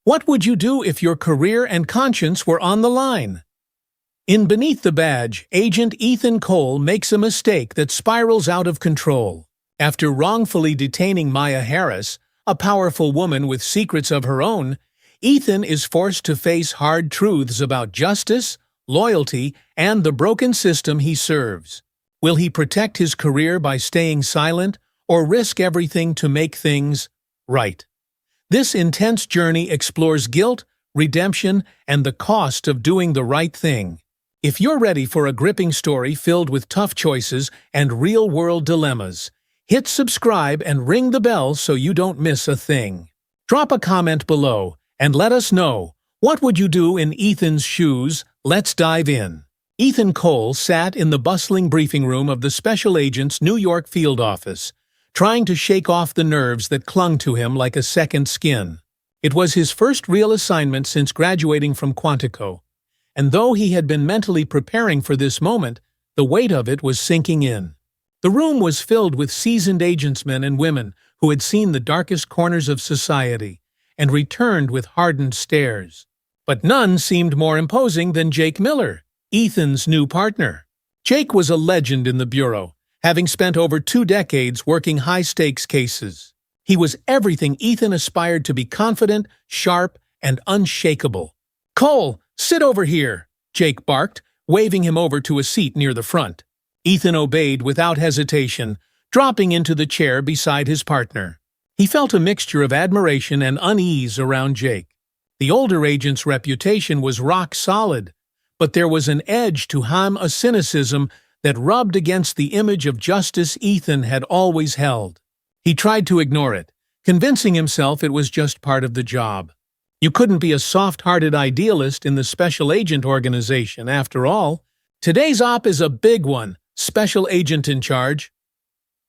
What would you do if your career and conscience were on the line? In Beneath the Badge, Agent Ethan Cole makes a mistake that spirals out of control. After wrongfully detaining Maya Harris, a powerful woman with secrets of her own, Ethan is forced to face hard truths about justice, loyalty, and the broken system he serves. Will he protect his career by staying silent, or risk everything to make things right? This intense journey explores guilt, redemption, and the cost of doing the right thing. If you're ready for a gripping story filled with tough choices and real-world dilemmas, hit subscribe and ring the bell so you don't miss a thing. Drop a comment below and let us know, what would you do in Ethan's shoes? Let's dive in. Ethan Cole sat in the bustling briefing room of the special agent's New York field office, trying to shake off the nerves that clung to him like a second skin. It was his first real assignment since graduating from Quantico, and though he had been mentally preparing for this moment, the weight of it was sinking in. The room was filled with seasoned agentsmen and women who had seen the darkest corners of society and returned with hardened stares. But none seemed more imposing than Jake Miller, Ethan's new partner. Jake was a legend in the bureau, having spent over 2 decades working high-stakes cases. He was everything Ethan aspired to be: confident, sharp, and unshakable. "Cole, sit over here," Jake barked, waving him over to a seat near the front. Ethan obeyed without hesitation, dropping into the chair beside his partner. He felt a mixture of admiration and unease around Jake. The older agent's reputation was rock solid, but there was an edge to him, a cynicism that rubbed against the image of justice Ethan had always held. He tried to ignore it, convincing himself it was just part of the job. You couldn't be a soft-hearted idealist in the special agent organization, after all. "Today's op is a big one, Special Agent in Charge,"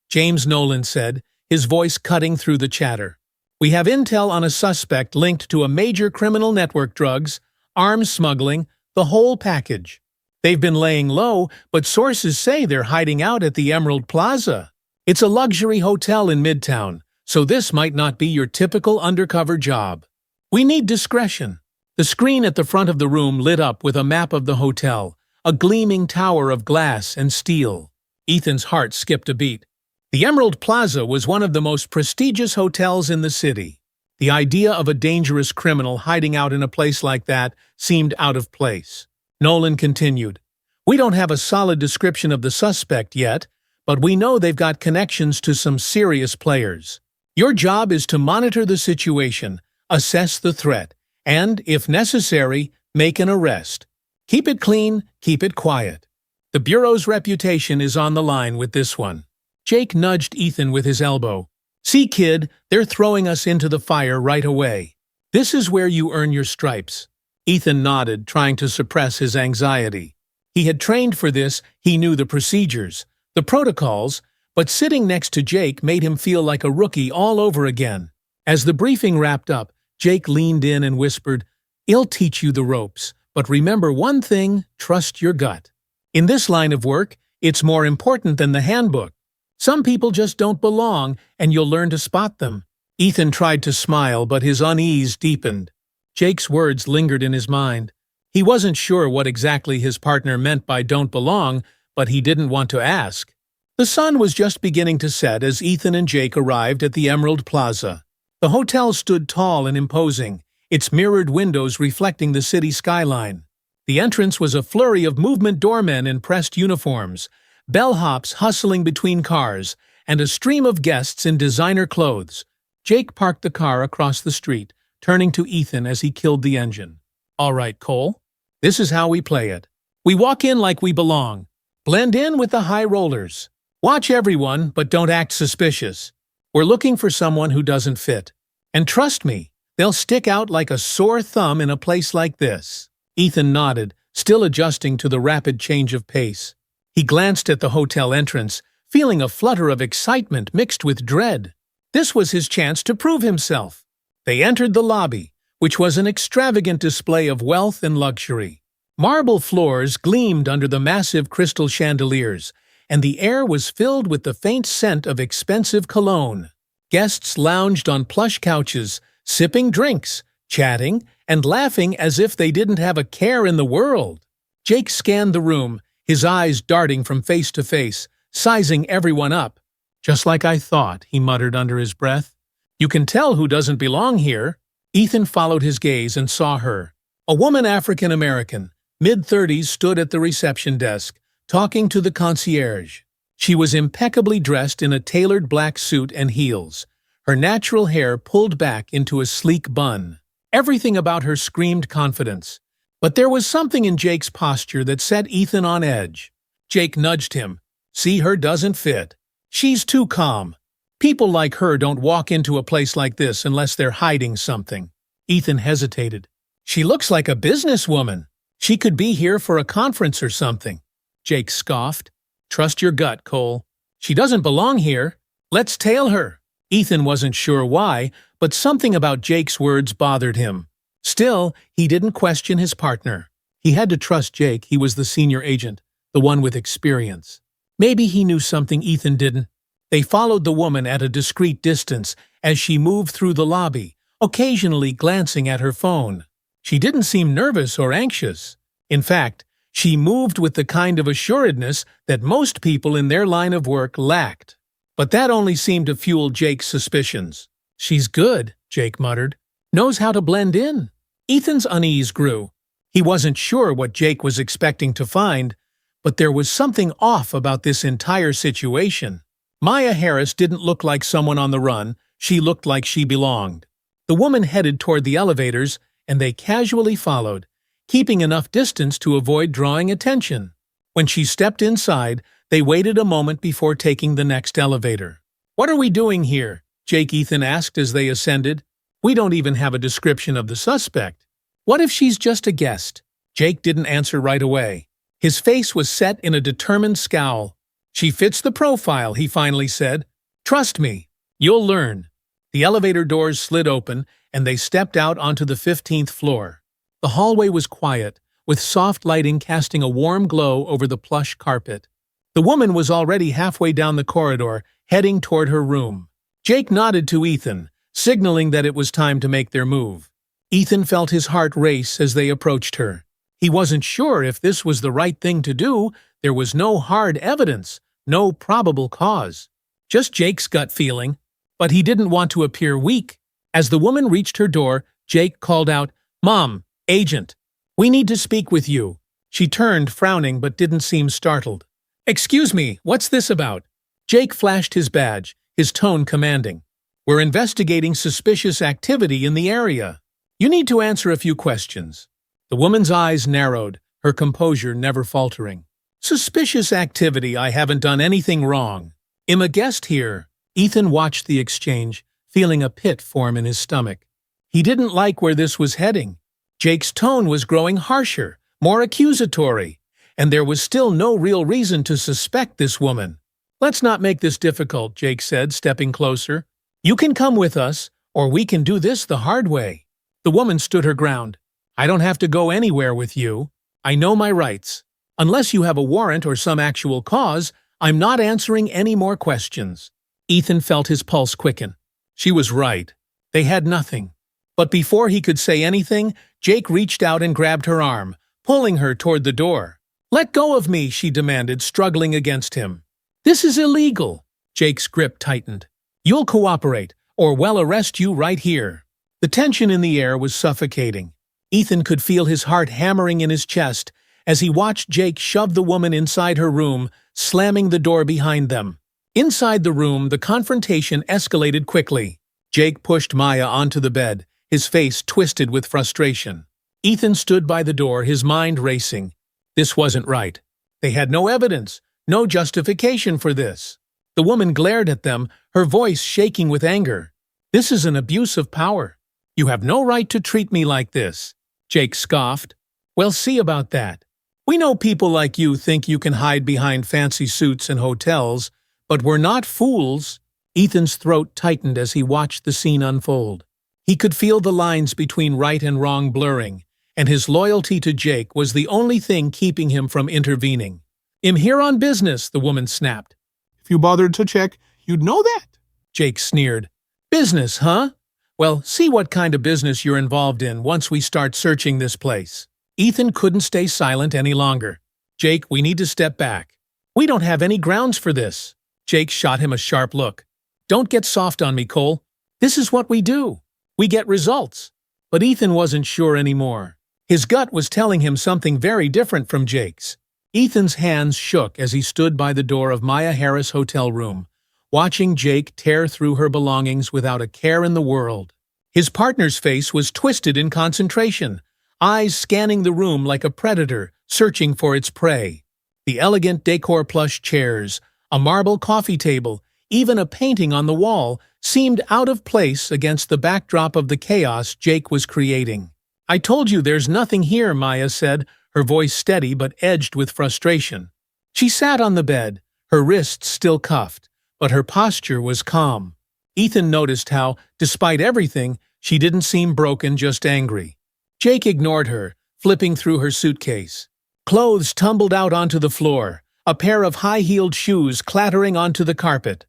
James Nolan said, his voice cutting through the chatter. "We have intel on a suspect linked to a major criminal network: drugs, arms smuggling, the whole package. They've been laying low, but sources say they're hiding out at the Emerald Plaza. It's a luxury hotel in Midtown, so this might not be your typical undercover job. We need discretion." The screen at the front of the room lit up with a map of the hotel, a gleaming tower of glass and steel. Ethan's heart skipped a beat. The Emerald Plaza was one of the most prestigious hotels in the city. The idea of a dangerous criminal hiding out in a place like that seemed out of place. Nolan continued, "We don't have a solid description of the suspect yet, but we know they've got connections to some serious players. Your job is to monitor the situation, assess the threat, and, if necessary, make an arrest. Keep it clean, keep it quiet. The Bureau's reputation is on the line with this one." Jake nudged Ethan with his elbow. "See, kid, they're throwing us into the fire right away. This is where you earn your stripes." Ethan nodded, trying to suppress his anxiety. He had trained for this, he knew the procedures, the protocols, but sitting next to Jake made him feel like a rookie all over again. As the briefing wrapped up, Jake leaned in and whispered, "I'll teach you the ropes, but remember one thing: trust your gut. In this line of work, it's more important than the handbook. Some people just don't belong, and you'll learn to spot them." Ethan tried to smile, but his unease deepened. Jake's words lingered in his mind. He wasn't sure what exactly his partner meant by "don't belong," but he didn't want to ask. The sun was just beginning to set as Ethan and Jake arrived at the Emerald Plaza. The hotel stood tall and imposing, its mirrored windows reflecting the city skyline. The entrance was a flurry of movement doormen in pressed uniforms, bellhops hustling between cars, and a stream of guests in designer clothes. Jake parked the car across the street, turning to Ethan as he killed the engine. "All right, Cole. This is how we play it. We walk in like we belong. Blend in with the high rollers. Watch everyone, but don't act suspicious. We're looking for someone who doesn't fit. And trust me, they'll stick out like a sore thumb in a place like this." Ethan nodded, still adjusting to the rapid change of pace. He glanced at the hotel entrance, feeling a flutter of excitement mixed with dread. This was his chance to prove himself. They entered the lobby, which was an extravagant display of wealth and luxury. Marble floors gleamed under the massive crystal chandeliers, and the air was filled with the faint scent of expensive cologne. Guests lounged on plush couches, sipping drinks, chatting and laughing as if they didn't have a care in the world. Jake scanned the room, his eyes darting from face to face, sizing everyone up. "Just like I thought," he muttered under his breath. "You can tell who doesn't belong here." Ethan followed his gaze and saw her. A woman, African-American, mid-30s, stood at the reception desk, talking to the concierge. She was impeccably dressed in a tailored black suit and heels, her natural hair pulled back into a sleek bun. Everything about her screamed confidence. But there was something in Jake's posture that set Ethan on edge. Jake nudged him. "See, her doesn't fit. She's too calm. People like her don't walk into a place like this unless they're hiding something." Ethan hesitated. "She looks like a businesswoman. She could be here for a conference or something." Jake scoffed. "Trust your gut, Cole. She doesn't belong here. Let's tail her." Ethan wasn't sure why, but something about Jake's words bothered him. Still, he didn't question his partner. He had to trust Jake. He was the senior agent, the one with experience. Maybe he knew something Ethan didn't. They followed the woman at a discreet distance as she moved through the lobby, occasionally glancing at her phone. She didn't seem nervous or anxious. In fact, she moved with the kind of assuredness that most people in their line of work lacked. But that only seemed to fuel Jake's suspicions. "She's good," Jake muttered. "Knows how to blend in." Ethan's unease grew. He wasn't sure what Jake was expecting to find, but there was something off about this entire situation. Maya Harris didn't look like someone on the run. She looked like she belonged. The woman headed toward the elevators, and they casually followed, keeping enough distance to avoid drawing attention. When she stepped inside, they waited a moment before taking the next elevator. "What are we doing here?" Jake Ethan asked as they ascended. "We don't even have a description of the suspect. What if she's just a guest?" Jake didn't answer right away. His face was set in a determined scowl. "She fits the profile," he finally said. "Trust me, you'll learn." The elevator doors slid open, and they stepped out onto the 15th floor. The hallway was quiet, with soft lighting casting a warm glow over the plush carpet. The woman was already halfway down the corridor, heading toward her room. Jake nodded to Ethan, signaling that it was time to make their move. Ethan felt his heart race as they approached her. He wasn't sure if this was the right thing to do. There was no hard evidence, no probable cause. Just Jake's gut feeling. But he didn't want to appear weak. As the woman reached her door, Jake called out, "Mom, Agent, we need to speak with you." She turned, frowning, but didn't seem startled. "Excuse me, what's this about?" Jake flashed his badge, his tone commanding. "We're investigating suspicious activity in the area. You need to answer a few questions." The woman's eyes narrowed, her composure never faltering. "Suspicious activity? I haven't done anything wrong. I'm a guest here." Ethan watched the exchange, feeling a pit form in his stomach. He didn't like where this was heading. Jake's tone was growing harsher, more accusatory, and there was still no real reason to suspect this woman. "Let's not make this difficult," Jake said, stepping closer. "You can come with us, or we can do this the hard way." The woman stood her ground. "I don't have to go anywhere with you. I know my rights. Unless you have a warrant or some actual cause, I'm not answering any more questions." Ethan felt his pulse quicken. She was right. They had nothing. But before he could say anything, Jake reached out and grabbed her arm, pulling her toward the door. "Let go of me," she demanded, struggling against him. "This is illegal." Jake's grip tightened. "You'll cooperate, or we'll arrest you right here." The tension in the air was suffocating. Ethan could feel his heart hammering in his chest as he watched Jake shove the woman inside her room, slamming the door behind them. Inside the room, the confrontation escalated quickly. Jake pushed Maya onto the bed, his face twisted with frustration. Ethan stood by the door, his mind racing. This wasn't right. They had no evidence, no justification for this. The woman glared at them, her voice shaking with anger. "This is an abuse of power. You have no right to treat me like this." Jake scoffed. "Well, see about that. We know people like you think you can hide behind fancy suits and hotels, but we're not fools." Ethan's throat tightened as he watched the scene unfold. He could feel the lines between right and wrong blurring, and his loyalty to Jake was the only thing keeping him from intervening. "I'm here on business," the woman snapped. "If you bothered to check, you'd know that." Jake sneered. "Business, huh? Well, see what kind of business you're involved in once we start searching this place. Ethan couldn't stay silent any longer. Jake, we need to step back. We don't have any grounds for this. Jake shot him a sharp look. Don't get soft on me, Cole. This is what we do. We get results. But Ethan wasn't sure anymore. His gut was telling him something very different from Jake's. Ethan's hands shook as he stood by the door of Maya Harris' hotel room, watching Jake tear through her belongings without a care in the world. His partner's face was twisted in concentration, eyes scanning the room like a predator searching for its prey. The elegant decor plush chairs, a marble coffee table, even a painting on the wall seemed out of place against the backdrop of the chaos Jake was creating. I told you there's nothing here, Maya said, her voice steady but edged with frustration. She sat on the bed, her wrists still cuffed, but her posture was calm. Ethan noticed how, despite everything, she didn't seem broken, just angry. Jake ignored her, flipping through her suitcase. Clothes tumbled out onto the floor, a pair of high-heeled shoes clattering onto the carpet.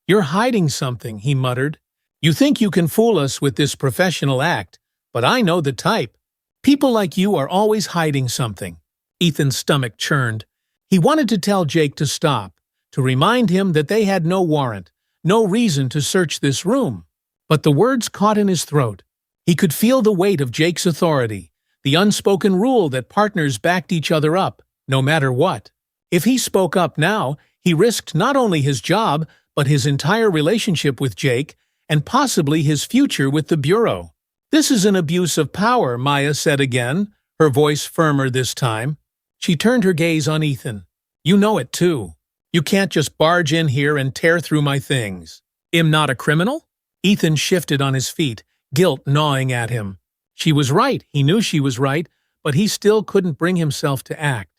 You're hiding something, he muttered. You think you can fool us with this professional act, but I know the type. People like you are always hiding something. Ethan's stomach churned. He wanted to tell Jake to stop, to remind him that they had no warrant, no reason to search this room. But the words caught in his throat. He could feel the weight of Jake's authority, the unspoken rule that partners backed each other up, no matter what. If he spoke up now, he risked not only his job, but his entire relationship with Jake, and possibly his future with the Bureau. This is an abuse of power, Maya said again, her voice firmer this time. She turned her gaze on Ethan. You know it too. You can't just barge in here and tear through my things. Am not a criminal? Ethan shifted on his feet, guilt gnawing at him. She was right, he knew she was right, but he still couldn't bring himself to act.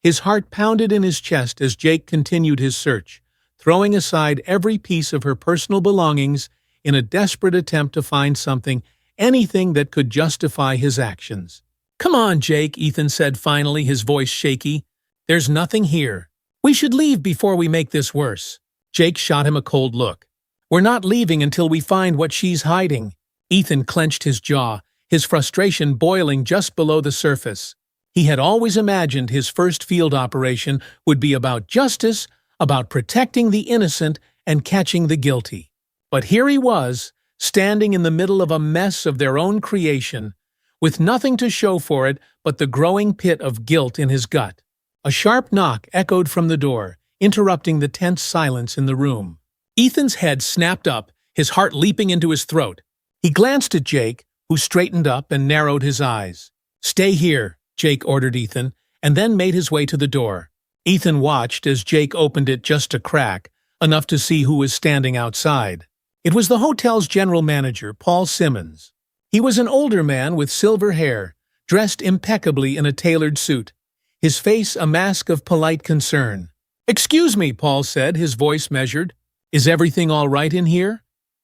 His heart pounded in his chest as Jake continued his search, throwing aside every piece of her personal belongings in a desperate attempt to find something, anything that could justify his actions. Come on, Jake, Ethan said finally, his voice shaky. There's nothing here. We should leave before we make this worse. Jake shot him a cold look. We're not leaving until we find what she's hiding. Ethan clenched his jaw, his frustration boiling just below the surface. He had always imagined his first field operation would be about justice, about protecting the innocent and catching the guilty. But here he was, standing in the middle of a mess of their own creation, with nothing to show for it but the growing pit of guilt in his gut. A sharp knock echoed from the door, interrupting the tense silence in the room. Ethan's head snapped up, his heart leaping into his throat. He glanced at Jake, who straightened up and narrowed his eyes. Stay here, Jake ordered Ethan, and then made his way to the door. Ethan watched as Jake opened it just a crack, enough to see who was standing outside. It was the hotel's general manager, Paul Simmons. He was an older man with silver hair, dressed impeccably in a tailored suit, his face a mask of polite concern. Excuse me, Paul said, his voice measured. Is everything all right in here?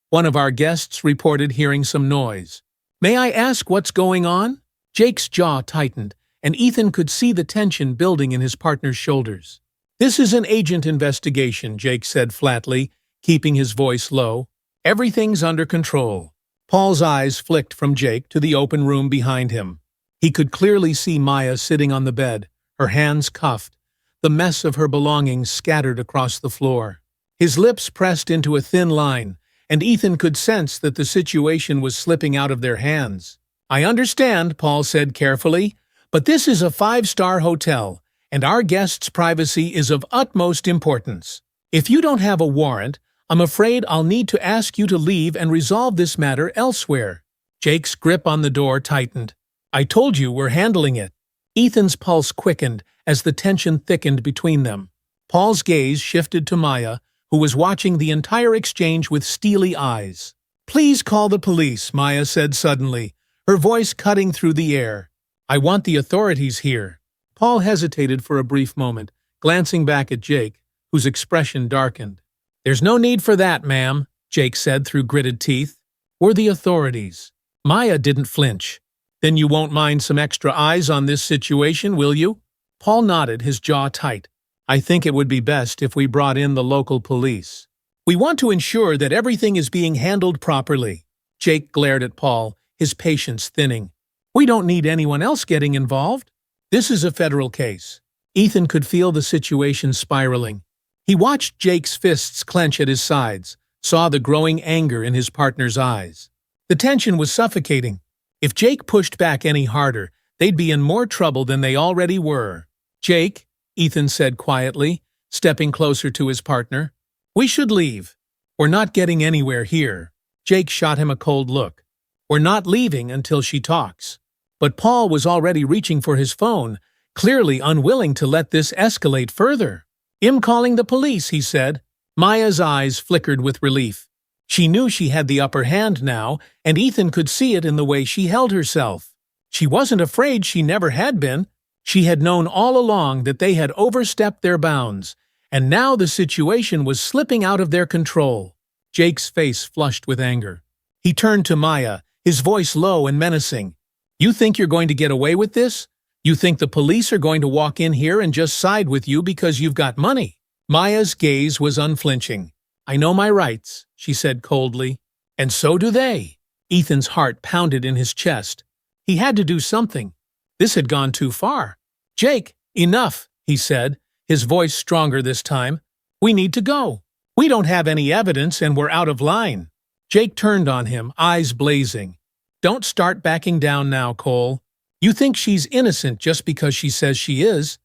One of our guests reported hearing some noise. May I ask what's going on? Jake's jaw tightened, and Ethan could see the tension building in his partner's shoulders. This is an agent investigation, Jake said flatly, keeping his voice low. Everything's under control. Paul's eyes flicked from Jake to the open room behind him. He could clearly see Maya sitting on the bed, her hands cuffed, the mess of her belongings scattered across the floor. His lips pressed into a thin line, and Ethan could sense that the situation was slipping out of their hands. I understand, Paul said carefully, but this is a 5-star hotel, and our guests' privacy is of utmost importance. If you don't have a warrant, I'm afraid I'll need to ask you to leave and resolve this matter elsewhere. Jake's grip on the door tightened. I told you we're handling it. Ethan's pulse quickened as the tension thickened between them. Paul's gaze shifted to Maya, who was watching the entire exchange with steely eyes. Please call the police, Maya said suddenly, her voice cutting through the air. I want the authorities here. Paul hesitated for a brief moment, glancing back at Jake, whose expression darkened. There's no need for that, ma'am, Jake said through gritted teeth. We're the authorities. Maya didn't flinch. Then you won't mind some extra eyes on this situation, will you? Paul nodded, his jaw tight. I think it would be best if we brought in the local police. We want to ensure that everything is being handled properly. Jake glared at Paul, his patience thinning. We don't need anyone else getting involved. This is a federal case. Ethan could feel the situation spiraling. He watched Jake's fists clench at his sides, saw the growing anger in his partner's eyes. The tension was suffocating. If Jake pushed back any harder, they'd be in more trouble than they already were. Jake, Ethan said quietly, stepping closer to his partner, we should leave. We're not getting anywhere here. Jake shot him a cold look. We're not leaving until she talks. But Paul was already reaching for his phone, clearly unwilling to let this escalate further. I'm calling the police, he said. Maya's eyes flickered with relief. She knew she had the upper hand now, and Ethan could see it in the way she held herself. She wasn't afraid, she never had been. She had known all along that they had overstepped their bounds, and now the situation was slipping out of their control. Jake's face flushed with anger. He turned to Maya, his voice low and menacing. You think you're going to get away with this? You think the police are going to walk in here and just side with you because you've got money? Maya's gaze was unflinching. I know my rights, she said coldly. And so do they. Ethan's heart pounded in his chest. He had to do something. This had gone too far. Jake, enough, he said, his voice stronger this time. We need to go. We don't have any evidence and we're out of line. Jake turned on him, eyes blazing. Don't start backing down now, Cole. You think she's innocent just because she says she is.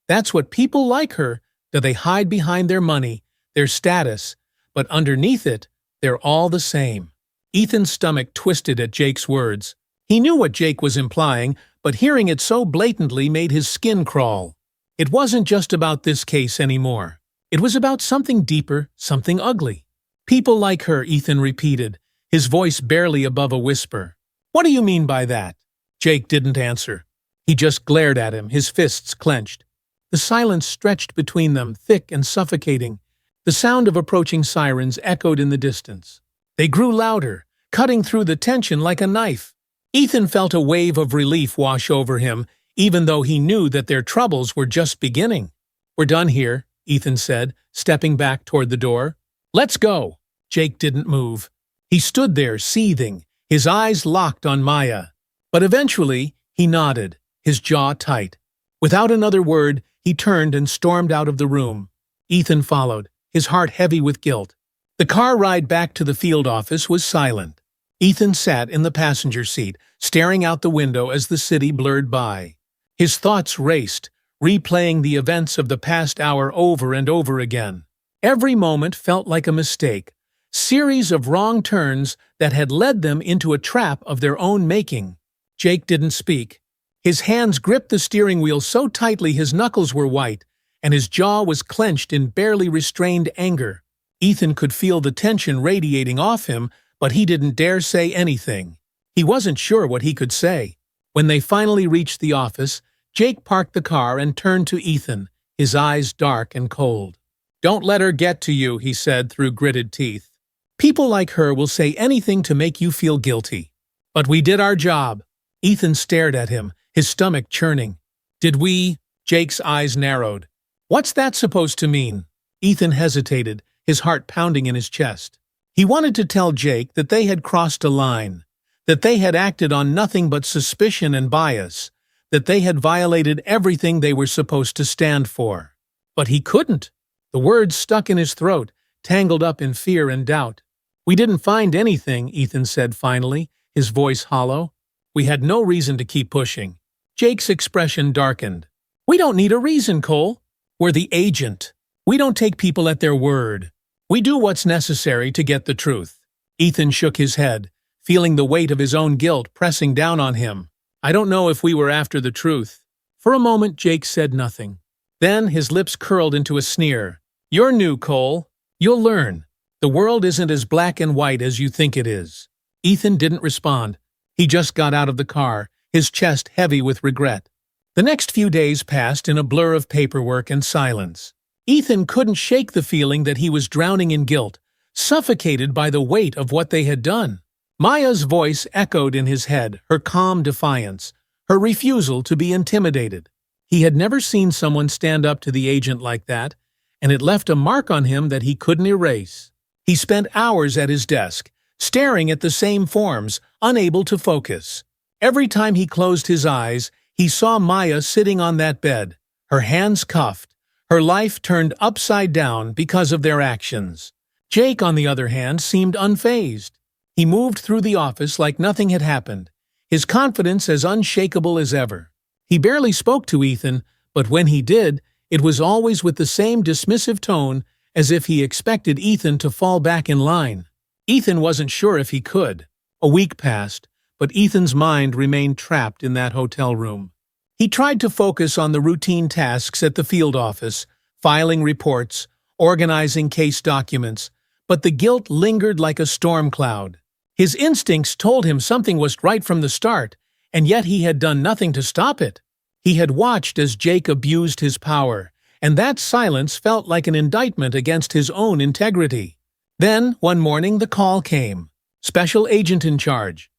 That's what people like her, that they hide behind their money, their status, but underneath it, they're all the same. Ethan's stomach twisted at Jake's words. He knew what Jake was implying, but hearing it so blatantly made his skin crawl. It wasn't just about this case anymore. It was about something deeper, something ugly. People like her, Ethan repeated, his voice barely above a whisper. What do you mean by that? Jake didn't answer. He just glared at him, his fists clenched. The silence stretched between them, thick and suffocating. The sound of approaching sirens echoed in the distance. They grew louder, cutting through the tension like a knife. Ethan felt a wave of relief wash over him, even though he knew that their troubles were just beginning. We're done here, Ethan said, stepping back toward the door. Let's go. Jake didn't move. He stood there, seething, his eyes locked on Maya. But eventually, he nodded, his jaw tight. Without another word, he turned and stormed out of the room. Ethan followed, his heart heavy with guilt. The car ride back to the field office was silent. Ethan sat in the passenger seat, staring out the window as the city blurred by. His thoughts raced, replaying the events of the past hour over and over again. Every moment felt like a mistake, series of wrong turns that had led them into a trap of their own making. Jake didn't speak. His hands gripped the steering wheel so tightly his knuckles were white, and his jaw was clenched in barely restrained anger. Ethan could feel the tension radiating off him, but he didn't dare say anything. He wasn't sure what he could say. When they finally reached the office, Jake parked the car and turned to Ethan, his eyes dark and cold. Don't let her get to you, he said through gritted teeth. People like her will say anything to make you feel guilty. But we did our job. Ethan stared at him, his stomach churning. Did we? Jake's eyes narrowed. What's that supposed to mean? Ethan hesitated, his heart pounding in his chest. He wanted to tell Jake that they had crossed a line, that they had acted on nothing but suspicion and bias, that they had violated everything they were supposed to stand for. But he couldn't. The words stuck in his throat, tangled up in fear and doubt. We didn't find anything, Ethan said finally, his voice hollow. We had no reason to keep pushing. Jake's expression darkened. We don't need a reason, Cole. We're the agent. We don't take people at their word. We do what's necessary to get the truth. Ethan shook his head, feeling the weight of his own guilt pressing down on him. I don't know if we were after the truth. For a moment, Jake said nothing. Then his lips curled into a sneer. You're new, Cole. You'll learn. The world isn't as black and white as you think it is. Ethan didn't respond. He just got out of the car, his chest heavy with regret. The next few days passed in a blur of paperwork and silence. Ethan couldn't shake the feeling that he was drowning in guilt, suffocated by the weight of what they had done. Maya's voice echoed in his head, her calm defiance, her refusal to be intimidated. He had never seen someone stand up to the agent like that, and it left a mark on him that he couldn't erase. He spent hours at his desk, staring at the same forms, unable to focus. Every time he closed his eyes, he saw Maya sitting on that bed, her hands cuffed, her life turned upside down because of their actions. Jake, on the other hand, seemed unfazed. He moved through the office like nothing had happened, his confidence as unshakable as ever. He barely spoke to Ethan, but when he did, it was always with the same dismissive tone, as if he expected Ethan to fall back in line. Ethan wasn't sure if he could. A week passed, but Ethan's mind remained trapped in that hotel room. He tried to focus on the routine tasks at the field office, filing reports, organizing case documents, but the guilt lingered like a storm cloud. His instincts told him something was right from the start, and yet he had done nothing to stop it. He had watched as Jake abused his power, and that silence felt like an indictment against his own integrity. Then, one morning, the call came. Special agent in charge.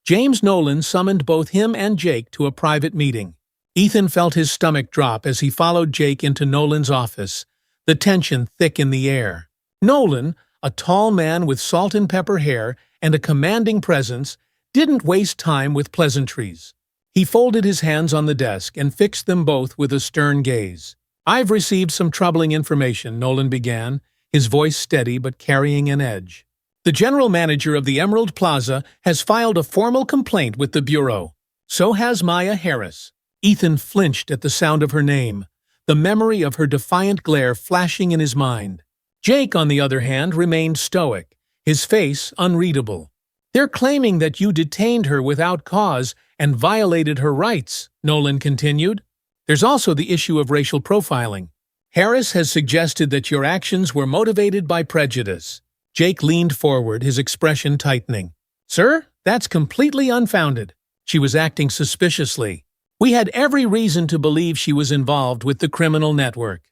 James Nolan summoned both him and Jake to a private meeting. Ethan felt his stomach drop as he followed Jake into Nolan's office, the tension thick in the air. Nolan, a tall man with salt and pepper hair and a commanding presence, didn't waste time with pleasantries. He folded his hands on the desk and fixed them both with a stern gaze. "I've received some troubling information," Nolan began, his voice steady but carrying an edge. "The general manager of the Emerald Plaza has filed a formal complaint with the Bureau. So has Maya Harris." Ethan flinched at the sound of her name, the memory of her defiant glare flashing in his mind. Jake, on the other hand, remained stoic, his face unreadable. "They're claiming that you detained her without cause and violated her rights," Nolan continued. "There's also the issue of racial profiling. Harris has suggested that your actions were motivated by prejudice." Jake leaned forward, his expression tightening. "Sir, that's completely unfounded. She was acting suspiciously. We had every reason to believe she was involved with the criminal network."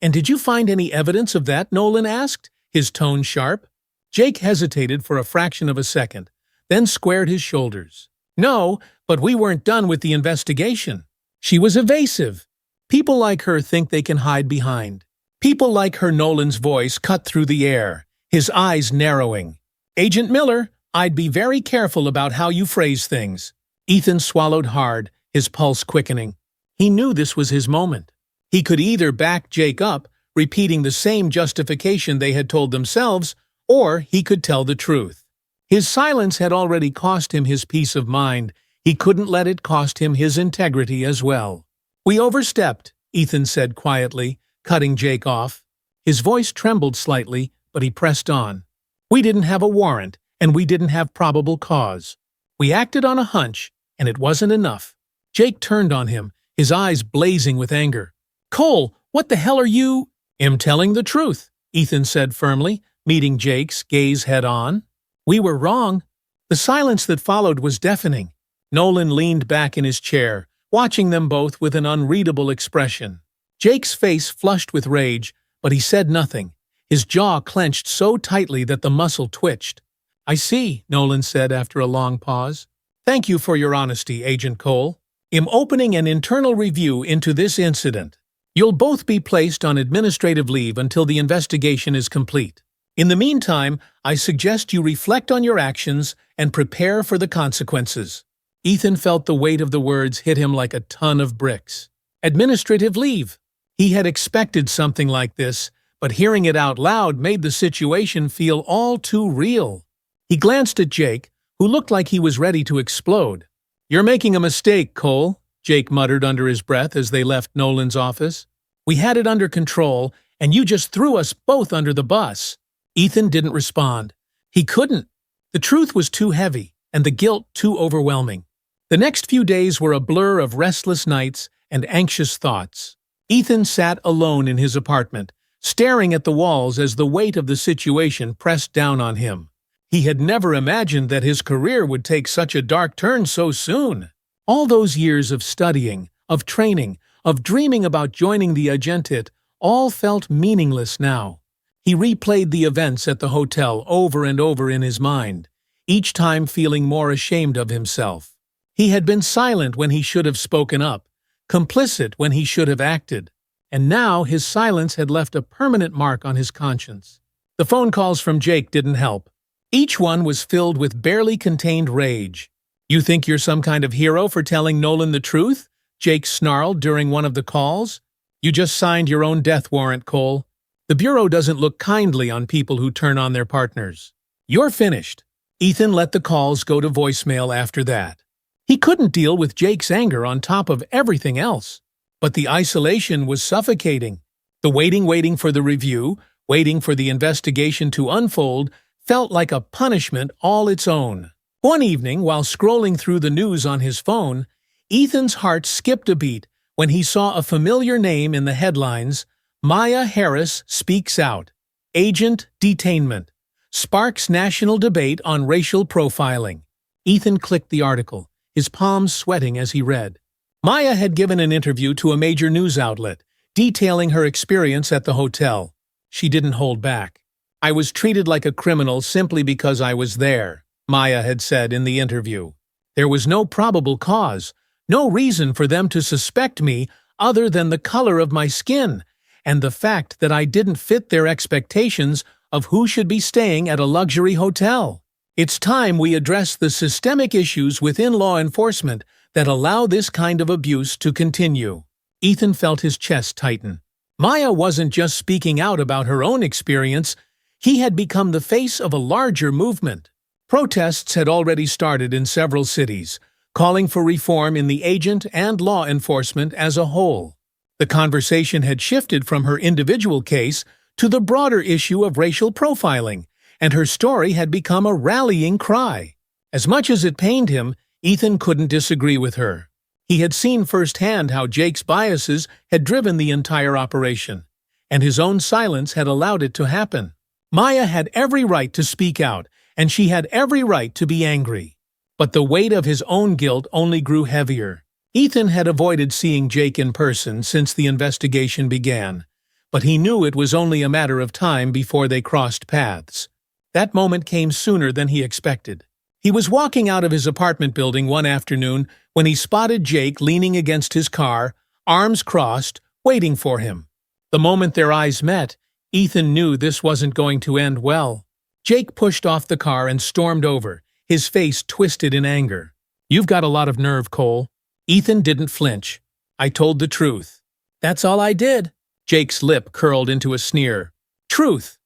"And did you find any evidence of that?" Nolan asked, his tone sharp. Jake hesitated for a fraction of a second, then squared his shoulders. "No, but we weren't done with the investigation. She was evasive. People like her think they can hide behind. People like her." Nolan's voice cut through the air, his eyes narrowing. "Agent Miller, I'd be very careful about how you phrase things." Ethan swallowed hard, his pulse quickening. He knew this was his moment. He could either back Jake up, repeating the same justification they had told themselves, or he could tell the truth. His silence had already cost him his peace of mind. He couldn't let it cost him his integrity as well. "We overstepped," Ethan said quietly, cutting Jake off. His voice trembled slightly, but he pressed on. "We didn't have a warrant, and we didn't have probable cause. We acted on a hunch, and it wasn't enough." Jake turned on him, his eyes blazing with anger. "Cole, what the hell are you—" "I'm telling the truth," Ethan said firmly, meeting Jake's gaze head-on. "We were wrong." The silence that followed was deafening. Nolan leaned back in his chair, watching them both with an unreadable expression. Jake's face flushed with rage, but he said nothing, his jaw clenched so tightly that the muscle twitched. "I see," Nolan said after a long pause. "Thank you for your honesty, Agent Cole. I'm opening an internal review into this incident. You'll both be placed on administrative leave until the investigation is complete. In the meantime, I suggest you reflect on your actions and prepare for the consequences." Ethan felt the weight of the words hit him like a ton of bricks. Administrative leave. He had expected something like this, but hearing it out loud made the situation feel all too real. He glanced at Jake, who looked like he was ready to explode. "You're making a mistake, Cole," Jake muttered under his breath as they left Nolan's office. "We had it under control, and you just threw us both under the bus." Ethan didn't respond. He couldn't. The truth was too heavy, and the guilt too overwhelming. The next few days were a blur of restless nights and anxious thoughts. Ethan sat alone in his apartment, staring at the walls as the weight of the situation pressed down on him. He had never imagined that his career would take such a dark turn so soon. All those years of studying, of training, of dreaming about joining the Agentit, all felt meaningless now. He replayed the events at the hotel over and over in his mind, each time feeling more ashamed of himself. He had been silent when he should have spoken up, complicit when he should have acted, and now his silence had left a permanent mark on his conscience. The phone calls from Jake didn't help. Each one was filled with barely contained rage. "You think you're some kind of hero for telling Nolan the truth?" Jake snarled during one of the calls. "You just signed your own death warrant, Cole. The Bureau doesn't look kindly on people who turn on their partners. You're finished." Ethan let the calls go to voicemail after that. He couldn't deal with Jake's anger on top of everything else. But the isolation was suffocating. The waiting for the review, waiting for the investigation to unfold, felt like a punishment all its own. One evening, while scrolling through the news on his phone, Ethan's heart skipped a beat when he saw a familiar name in the headlines: Maya Harris speaks out. Agent detainment. Sparks national debate on racial profiling. Ethan clicked the article, his palms sweating as he read. Maya had given an interview to a major news outlet, detailing her experience at the hotel. She didn't hold back. "I was treated like a criminal simply because I was there," Maya had said in the interview. "There was no probable cause, no reason for them to suspect me other than the color of my skin, and the fact that I didn't fit their expectations of who should be staying at a luxury hotel. It's time we address the systemic issues within law enforcement that allow this kind of abuse to continue." Ethan felt his chest tighten. Maya wasn't just speaking out about her own experience. He had become the face of a larger movement. Protests had already started in several cities, calling for reform in the agent and law enforcement as a whole. The conversation had shifted from her individual case to the broader issue of racial profiling, and her story had become a rallying cry. As much as it pained him, Ethan couldn't disagree with her. He had seen firsthand how Jake's biases had driven the entire operation, and his own silence had allowed it to happen. Maya had every right to speak out, and she had every right to be angry. But the weight of his own guilt only grew heavier. Ethan had avoided seeing Jake in person since the investigation began, but he knew it was only a matter of time before they crossed paths. That moment came sooner than he expected. He was walking out of his apartment building one afternoon when he spotted Jake leaning against his car, arms crossed, waiting for him. The moment their eyes met, Ethan knew this wasn't going to end well. Jake pushed off the car and stormed over, his face twisted in anger. "You've got a lot of nerve, Cole." Ethan didn't flinch. "I told the truth." "That's all I did." Jake's lip curled into a sneer. "Truth.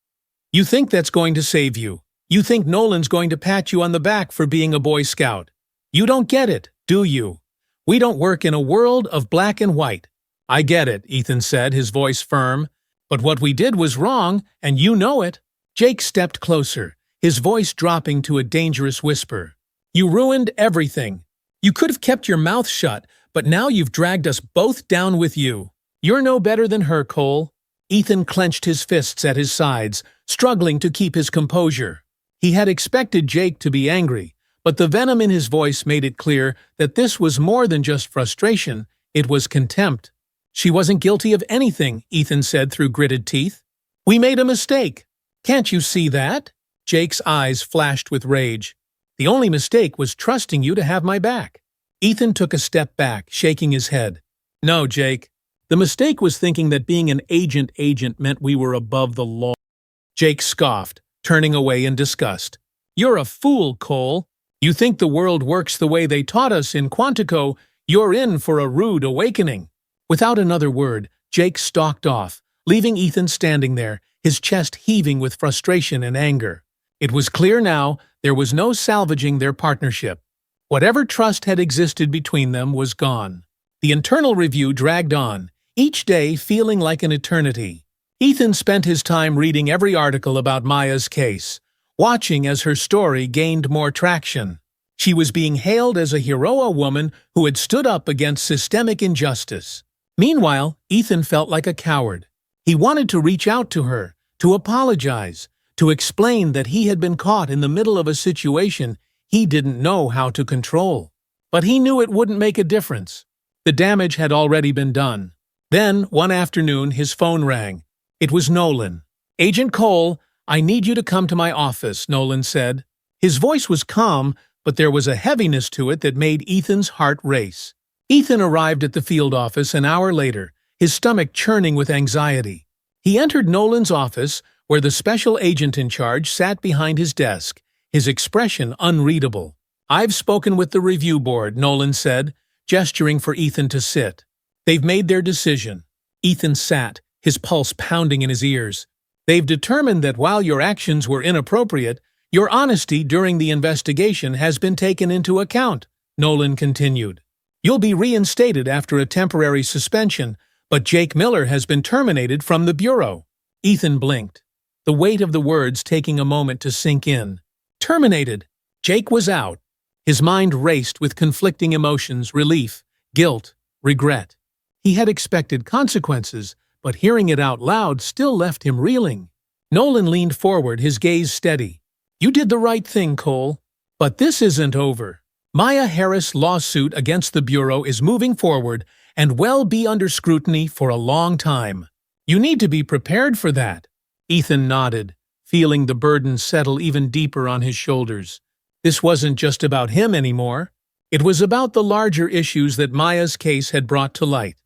You think that's going to save you. You think Nolan's going to pat you on the back for being a Boy Scout. You don't get it, do you? We don't work in a world of black and white." "I get it," Ethan said, his voice firm. "But what we did was wrong, and you know it." Jake stepped closer, his voice dropping to a dangerous whisper. "You ruined everything. You could have kept your mouth shut, but now you've dragged us both down with you. You're no better than her, Cole." Ethan clenched his fists at his sides, struggling to keep his composure. He had expected Jake to be angry, but the venom in his voice made it clear that this was more than just frustration, it was contempt. "She wasn't guilty of anything," Ethan said through gritted teeth. "We made a mistake. Can't you see that?" Jake's eyes flashed with rage. "The only mistake was trusting you to have my back." Ethan took a step back, shaking his head. "No, Jake. The mistake was thinking that being an agent meant we were above the law." Jake scoffed, turning away in disgust. "You're a fool, Cole. You think the world works the way they taught us in Quantico, you're in for a rude awakening." Without another word, Jake stalked off, leaving Ethan standing there, his chest heaving with frustration and anger. It was clear now there was no salvaging their partnership. Whatever trust had existed between them was gone. The internal review dragged on, each day feeling like an eternity. Ethan spent his time reading every article about Maya's case, watching as her story gained more traction. She was being hailed as a hero woman who had stood up against systemic injustice. Meanwhile, Ethan felt like a coward. He wanted to reach out to her, to apologize, to explain that he had been caught in the middle of a situation he didn't know how to control. But he knew it wouldn't make a difference. The damage had already been done. Then, one afternoon, his phone rang. It was Nolan. "Agent Cole, I need you to come to my office," Nolan said. His voice was calm, but there was a heaviness to it that made Ethan's heart race. Ethan arrived at the field office an hour later, his stomach churning with anxiety. He entered Nolan's office, where the special agent in charge sat behind his desk, his expression unreadable. "I've spoken with the review board," Nolan said, gesturing for Ethan to sit. "They've made their decision." Ethan sat, his pulse pounding in his ears. "They've determined that while your actions were inappropriate, your honesty during the investigation has been taken into account," Nolan continued. "You'll be reinstated after a temporary suspension, but Jake Miller has been terminated from the Bureau." Ethan blinked, the weight of the words taking a moment to sink in. Terminated. Jake was out. His mind raced with conflicting emotions: relief, guilt, regret. He had expected consequences, but hearing it out loud still left him reeling. Nolan leaned forward, his gaze steady. "You did the right thing, Cole. But this isn't over. Maya Harris' lawsuit against the Bureau is moving forward and will be under scrutiny for a long time. You need to be prepared for that." Ethan nodded, feeling the burden settle even deeper on his shoulders. This wasn't just about him anymore. It was about the larger issues that Maya's case had brought to light.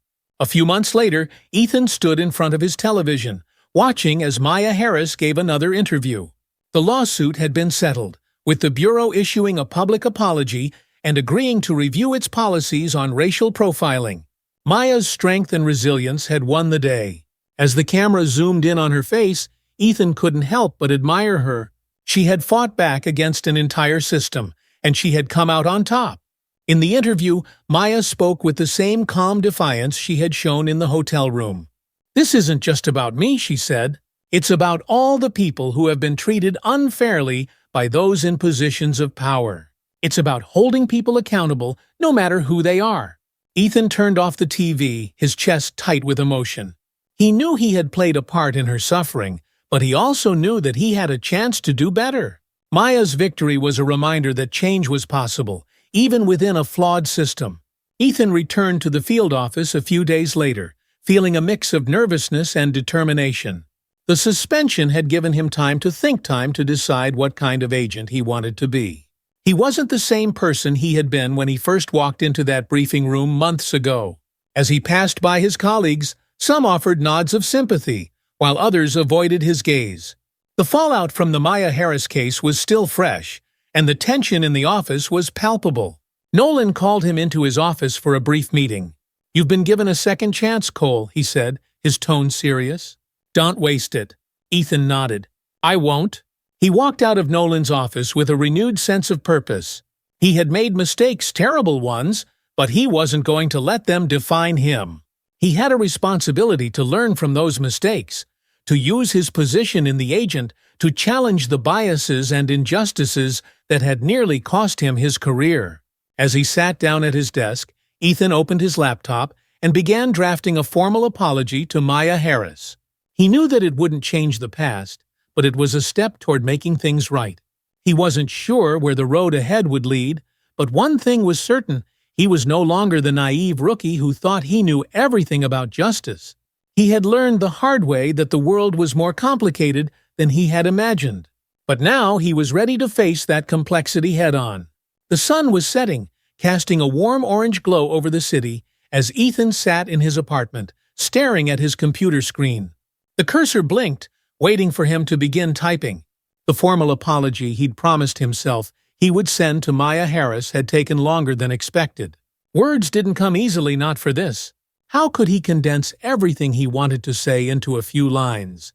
A few months later, Ethan stood in front of his television, watching as Maya Harris gave another interview. The lawsuit had been settled, with the Bureau issuing a public apology and agreeing to review its policies on racial profiling. Maya's strength and resilience had won the day. As the camera zoomed in on her face, Ethan couldn't help but admire her. She had fought back against an entire system, and she had come out on top. In the interview, Maya spoke with the same calm defiance she had shown in the hotel room. "This isn't just about me," she said. "It's about all the people who have been treated unfairly by those in positions of power. It's about holding people accountable, no matter who they are." Ethan turned off the TV, his chest tight with emotion. He knew he had played a part in her suffering, but he also knew that he had a chance to do better. Maya's victory was a reminder that change was possible, even within a flawed system. Ethan returned to the field office a few days later, feeling a mix of nervousness and determination. The suspension had given him time to decide what kind of agent he wanted to be. He wasn't the same person he had been when he first walked into that briefing room months ago. As he passed by his colleagues, some offered nods of sympathy, while others avoided his gaze. The fallout from the Maya Harris case was still fresh, and the tension in the office was palpable. Nolan called him into his office for a brief meeting. "You've been given a second chance, Cole," he said, his tone serious. "Don't waste it." Ethan nodded. "I won't." He walked out of Nolan's office with a renewed sense of purpose. He had made mistakes, terrible ones, but he wasn't going to let them define him. He had a responsibility to learn from those mistakes, to use his position in the agent to challenge the biases and injustices that had nearly cost him his career. As he sat down at his desk, Ethan opened his laptop and began drafting a formal apology to Maya Harris. He knew that it wouldn't change the past, but it was a step toward making things right. He wasn't sure where the road ahead would lead, but one thing was certain: he was no longer the naive rookie who thought he knew everything about justice. He had learned the hard way that the world was more complicated than he had imagined. But now he was ready to face that complexity head-on. The sun was setting, casting a warm orange glow over the city as Ethan sat in his apartment, staring at his computer screen. The cursor blinked, waiting for him to begin typing. The formal apology he'd promised himself he would send to Maya Harris had taken longer than expected. Words didn't come easily, not for this. How could he condense everything he wanted to say into a few lines?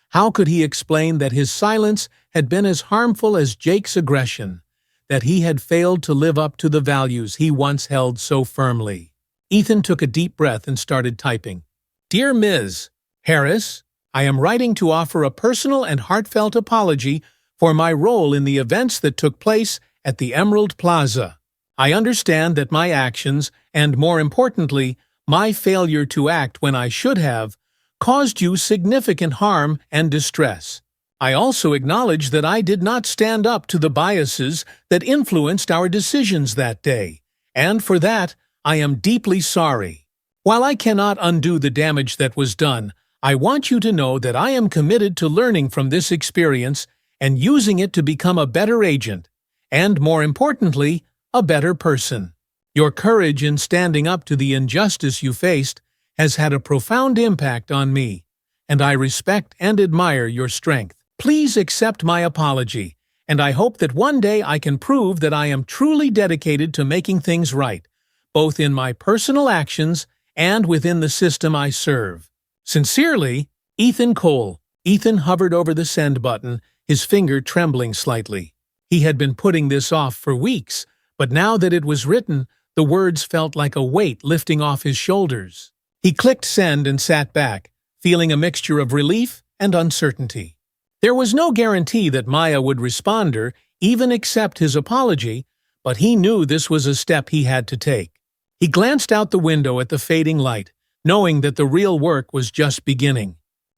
How could he explain that his silence had been as harmful as Jake's aggression, that he had failed to live up to the values he once held so firmly? Ethan took a deep breath and started typing. "Dear Ms. Harris, I am writing to offer a personal and heartfelt apology for my role in the events that took place at the Emerald Plaza. I understand that my actions, and more importantly, my failure to act when I should have, caused you significant harm and distress. I also acknowledge that I did not stand up to the biases that influenced our decisions that day, and for that, I am deeply sorry. While I cannot undo the damage that was done, I want you to know that I am committed to learning from this experience and using it to become a better agent, and more importantly, a better person. Your courage in standing up to the injustice you faced has had a profound impact on me, and I respect and admire your strength. Please accept my apology, and I hope that one day I can prove that I am truly dedicated to making things right, both in my personal actions and within the system I serve. Sincerely, Ethan Cole. Ethan hovered over the send button, his finger trembling slightly. He had been putting this off for weeks, but now that it was written, the words felt like a weight lifting off his shoulders. He clicked send and sat back, feeling a mixture of relief and uncertainty. There was no guarantee that Maya would respond or even accept his apology, but he knew this was a step he had to take. He glanced out the window at the fading light, knowing that the real work was just beginning.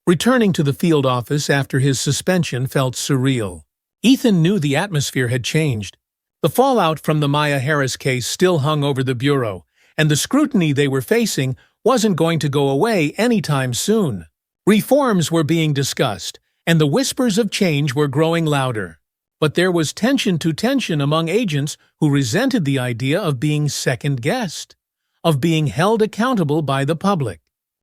Returning to the field office after his suspension felt surreal. Ethan knew the atmosphere had changed. The fallout from the Maya Harris case still hung over the bureau, and the scrutiny they were facing wasn't going to go away anytime soon. Reforms were being discussed, and the whispers of change were growing louder. But there was tension among agents who resented the idea of being second-guessed, of being held accountable by the public.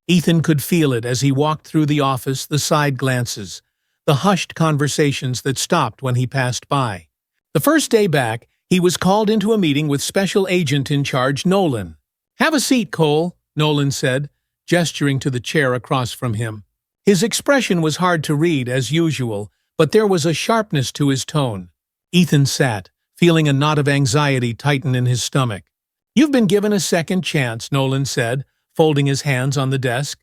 Ethan could feel it as he walked through the office, the side glances, the hushed conversations that stopped when he passed by. The first day back, he was called into a meeting with Special Agent in charge Nolan. "Have a seat, Cole," Nolan said, gesturing to the chair across from him. His expression was hard to read, as usual, but there was a sharpness to his tone. Ethan sat, feeling a knot of anxiety tighten in his stomach. "You've been given a second chance," Nolan said, folding his hands on the desk.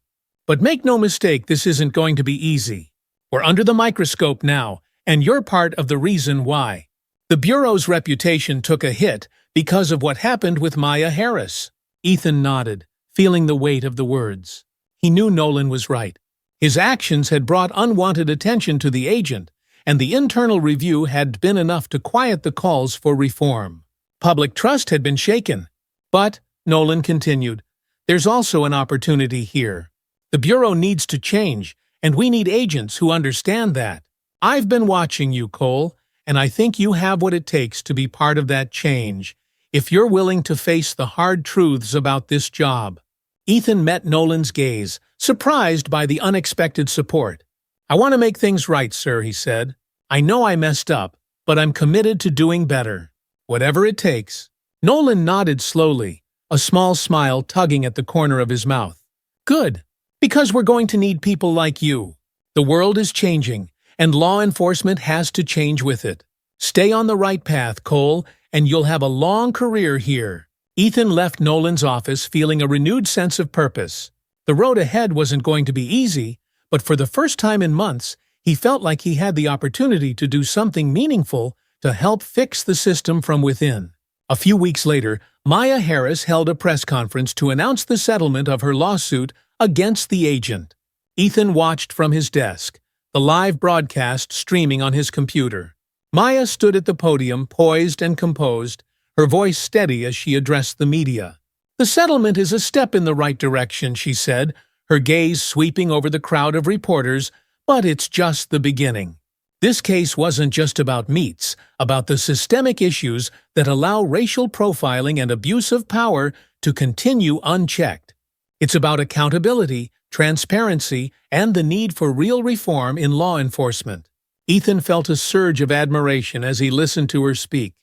"But make no mistake, this isn't going to be easy. We're under the microscope now, and you're part of the reason why. The Bureau's reputation took a hit because of what happened with Maya Harris." Ethan nodded, feeling the weight of the words. He knew Nolan was right. His actions had brought unwanted attention to the agent, and the internal review had been enough to quiet the calls for reform. Public trust had been shaken. "But," Nolan continued, "there's also an opportunity here. The Bureau needs to change, and we need agents who understand that. I've been watching you, Cole, and I think you have what it takes to be part of that change, if you're willing to face the hard truths about this job." Ethan met Nolan's gaze, surprised by the unexpected support. "I want to make things right, sir," he said. "I know I messed up, but I'm committed to doing better. Whatever it takes." Nolan nodded slowly, a small smile tugging at the corner of his mouth. "Good, because we're going to need people like you. The world is changing, and law enforcement has to change with it. Stay on the right path, Cole, and you'll have a long career here." Ethan left Nolan's office feeling a renewed sense of purpose. The road ahead wasn't going to be easy, but for the first time in months, he felt like he had the opportunity to do something meaningful to help fix the system from within. A few weeks later, Maya Harris held a press conference to announce the settlement of her lawsuit against the agent. Ethan watched from his desk, the live broadcast streaming on his computer. Maya stood at the podium, poised and composed, her voice steady as she addressed the media. "The settlement is a step in the right direction," she said, her gaze sweeping over the crowd of reporters, "but it's just the beginning. This case wasn't just about meats, about the systemic issues that allow racial profiling and abuse of power to continue unchecked. It's about accountability, transparency, and the need for real reform in law enforcement." Ethan felt a surge of admiration as he listened to her speak.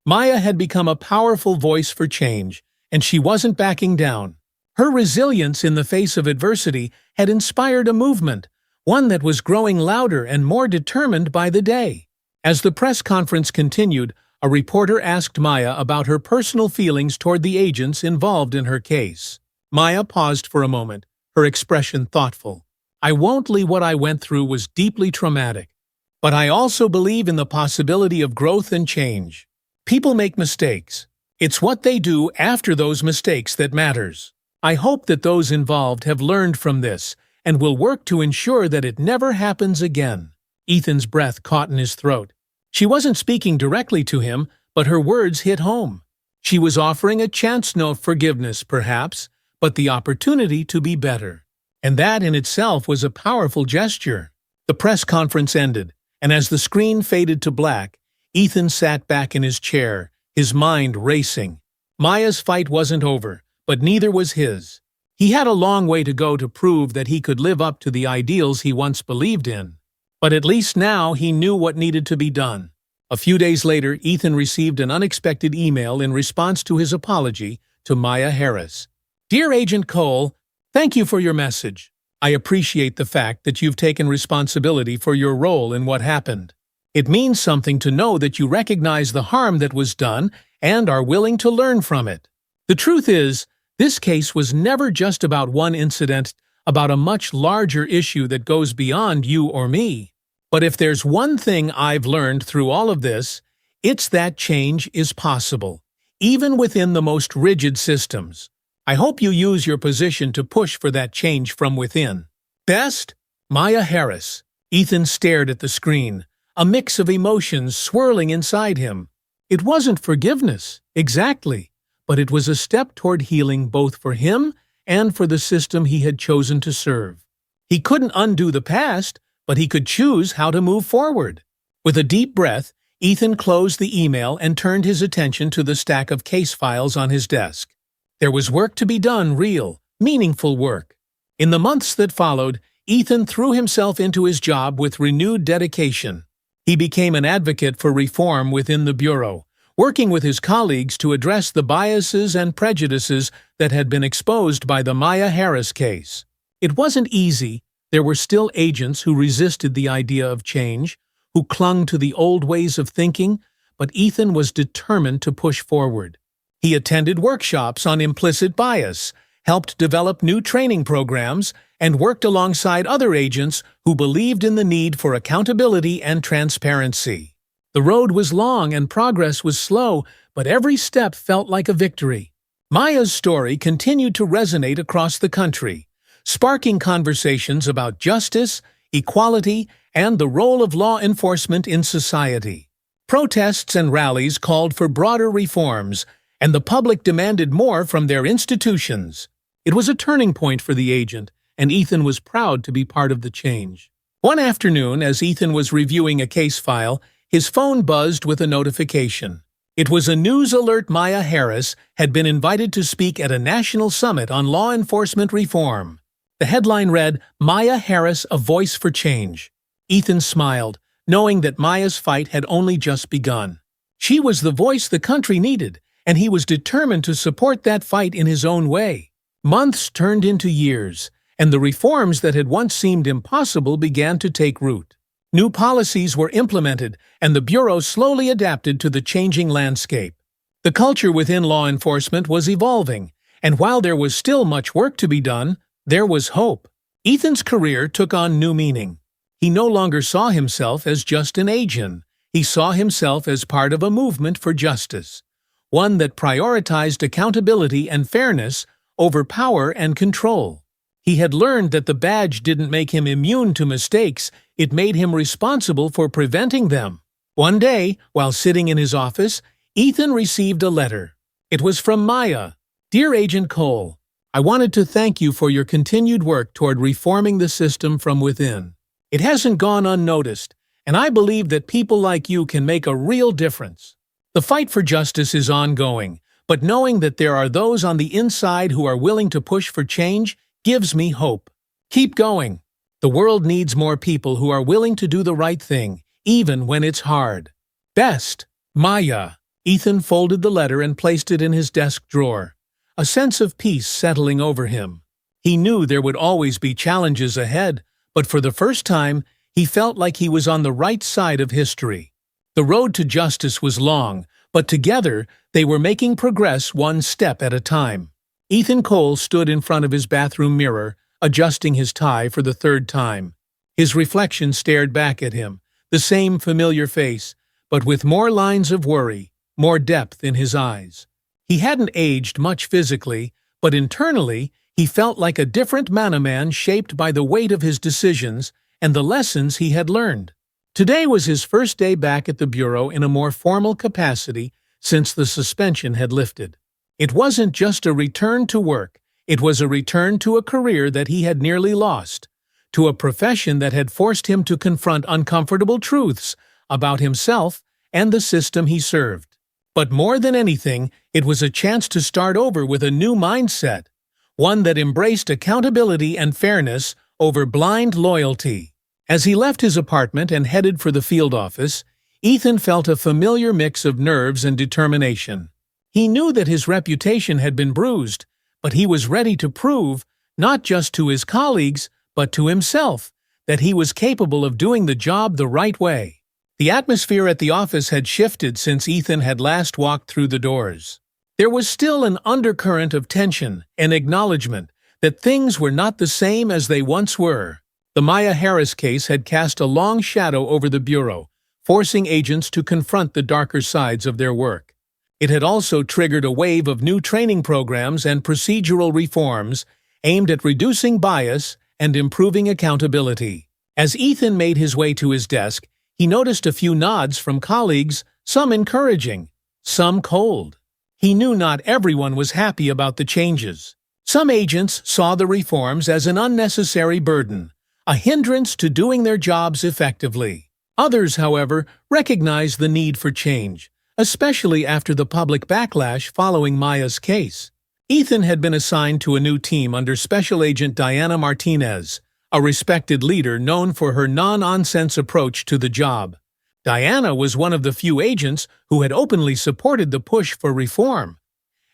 Maya had become a powerful voice for change, and she wasn't backing down. Her resilience in the face of adversity had inspired a movement, one that was growing louder and more determined by the day. As the press conference continued, a reporter asked Maya about her personal feelings toward the agents involved in her case. Maya paused for a moment, her expression thoughtful. "I won't lie, what I went through was deeply traumatic. But I also believe in the possibility of growth and change. People make mistakes. It's what they do after those mistakes that matters. I hope that those involved have learned from this and will work to ensure that it never happens again." Ethan's breath caught in his throat. She wasn't speaking directly to him, but her words hit home. She was offering a chance, no forgiveness, perhaps, but the opportunity to be better. And that in itself was a powerful gesture. The press conference ended, and as the screen faded to black, Ethan sat back in his chair, his mind racing. Maya's fight wasn't over, but neither was his. He had a long way to go to prove that he could live up to the ideals he once believed in. But at least now he knew what needed to be done. A few days later, Ethan received an unexpected email in response to his apology to Maya Harris. "Dear Agent Cole, thank you for your message. I appreciate the fact that you've taken responsibility for your role in what happened. It means something to know that you recognize the harm that was done and are willing to learn from it. The truth is, this case was never just about one incident, about a much larger issue that goes beyond you or me. But if there's one thing I've learned through all of this, it's that change is possible, even within the most rigid systems. I hope you use your position to push for that change from within. Best, Maya Harris." Ethan stared at the screen, a mix of emotions swirling inside him. It wasn't forgiveness, exactly, but it was a step toward healing both for him and for the system he had chosen to serve. He couldn't undo the past, but he could choose how to move forward. With a deep breath, Ethan closed the email and turned his attention to the stack of case files on his desk. There was work to be done, real, meaningful work. In the months that followed, Ethan threw himself into his job with renewed dedication. He became an advocate for reform within the Bureau, working with his colleagues to address the biases and prejudices that had been exposed by the Maya Harris case. It wasn't easy. There were still agents who resisted the idea of change, who clung to the old ways of thinking, but Ethan was determined to push forward. He attended workshops on implicit bias, helped develop new training programs, and worked alongside other agents who believed in the need for accountability and transparency. The road was long and progress was slow, but every step felt like a victory. Maya's story continued to resonate across the country, sparking conversations about justice, equality, and the role of law enforcement in society. Protests and rallies called for broader reforms, and the public demanded more from their institutions. It was a turning point for the agent, and Ethan was proud to be part of the change. One afternoon, as Ethan was reviewing a case file, his phone buzzed with a notification. It was a news alert. Maya Harris had been invited to speak at a national summit on law enforcement reform. The headline read, "Maya Harris, a voice for change." Ethan smiled, knowing that Maya's fight had only just begun. She was the voice the country needed, and he was determined to support that fight in his own way. Months turned into years, and the reforms that had once seemed impossible began to take root. New policies were implemented, and the Bureau slowly adapted to the changing landscape. The culture within law enforcement was evolving, and while there was still much work to be done, there was hope. Ethan's career took on new meaning. He no longer saw himself as just an agent. He saw himself as part of a movement for justice, one that prioritized accountability and fairness over power and control. He had learned that the badge didn't make him immune to mistakes, it made him responsible for preventing them. One day, while sitting in his office, Ethan received a letter. It was from Maya. "Dear Agent Cole, I wanted to thank you for your continued work toward reforming the system from within. It hasn't gone unnoticed, and I believe that people like you can make a real difference. The fight for justice is ongoing, but knowing that there are those on the inside who are willing to push for change gives me hope. Keep going. The world needs more people who are willing to do the right thing, even when it's hard. Best, Maya." Ethan folded the letter and placed it in his desk drawer, a sense of peace settling over him. He knew there would always be challenges ahead, but for the first time, he felt like he was on the right side of history. The road to justice was long, but together they were making progress one step at a time. Ethan Cole stood in front of his bathroom mirror, adjusting his tie for the third time. His reflection stared back at him, the same familiar face, but with more lines of worry, more depth in his eyes. He hadn't aged much physically, but internally he felt like a different man shaped by the weight of his decisions and the lessons he had learned. Today was his first day back at the Bureau in a more formal capacity since the suspension had lifted. It wasn't just a return to work, it was a return to a career that he had nearly lost, to a profession that had forced him to confront uncomfortable truths about himself and the system he served. But more than anything, it was a chance to start over with a new mindset, one that embraced accountability and fairness over blind loyalty. As he left his apartment and headed for the field office, Ethan felt a familiar mix of nerves and determination. He knew that his reputation had been bruised, but he was ready to prove, not just to his colleagues, but to himself, that he was capable of doing the job the right way. The atmosphere at the office had shifted since Ethan had last walked through the doors. There was still an undercurrent of tension and acknowledgement that things were not the same as they once were. The Maya Harris case had cast a long shadow over the Bureau, forcing agents to confront the darker sides of their work. It had also triggered a wave of new training programs and procedural reforms aimed at reducing bias and improving accountability. As Ethan made his way to his desk, he noticed a few nods from colleagues, some encouraging, some cold. He knew not everyone was happy about the changes. Some agents saw the reforms as an unnecessary burden, a hindrance to doing their jobs effectively. Others, however, recognized the need for change, especially after the public backlash following Maya's case. Ethan had been assigned to a new team under Special Agent Diana Martinez, a respected leader known for her no-nonsense approach to the job. Diana was one of the few agents who had openly supported the push for reform,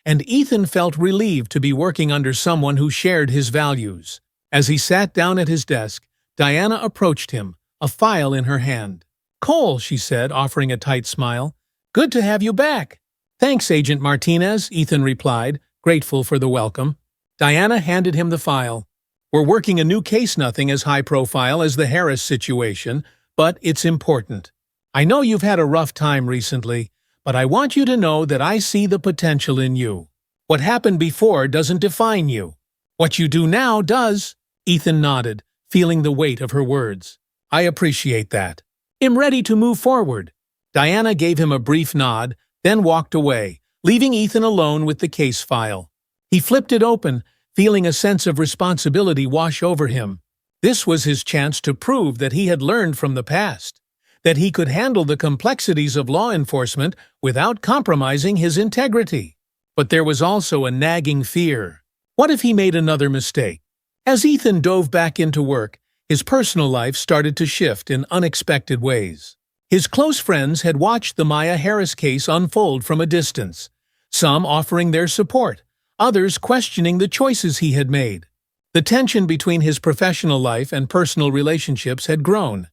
and Ethan felt relieved to be working under someone who shared his values. As he sat down at his desk, Diana approached him, a file in her hand. "Cole," she said, offering a tight smile. "Good to have you back." "Thanks, Agent Martinez," Ethan replied, grateful for the welcome. Diana handed him the file. "We're working a new case, nothing as high-profile as the Harris situation, but it's important. I know you've had a rough time recently, but I want you to know that I see the potential in you. What happened before doesn't define you. What you do now does." Ethan nodded, feeling the weight of her words. "I appreciate that. I'm ready to move forward." Diana gave him a brief nod, then walked away, leaving Ethan alone with the case file. He flipped it open, feeling a sense of responsibility wash over him. This was his chance to prove that he had learned from the past, that he could handle the complexities of law enforcement without compromising his integrity. But there was also a nagging fear. What if he made another mistake? As Ethan dove back into work, his personal life started to shift in unexpected ways. His close friends had watched the Maya Harris case unfold from a distance, some offering their support, others questioning the choices he had made. The tension between his professional life and personal relationships had grown,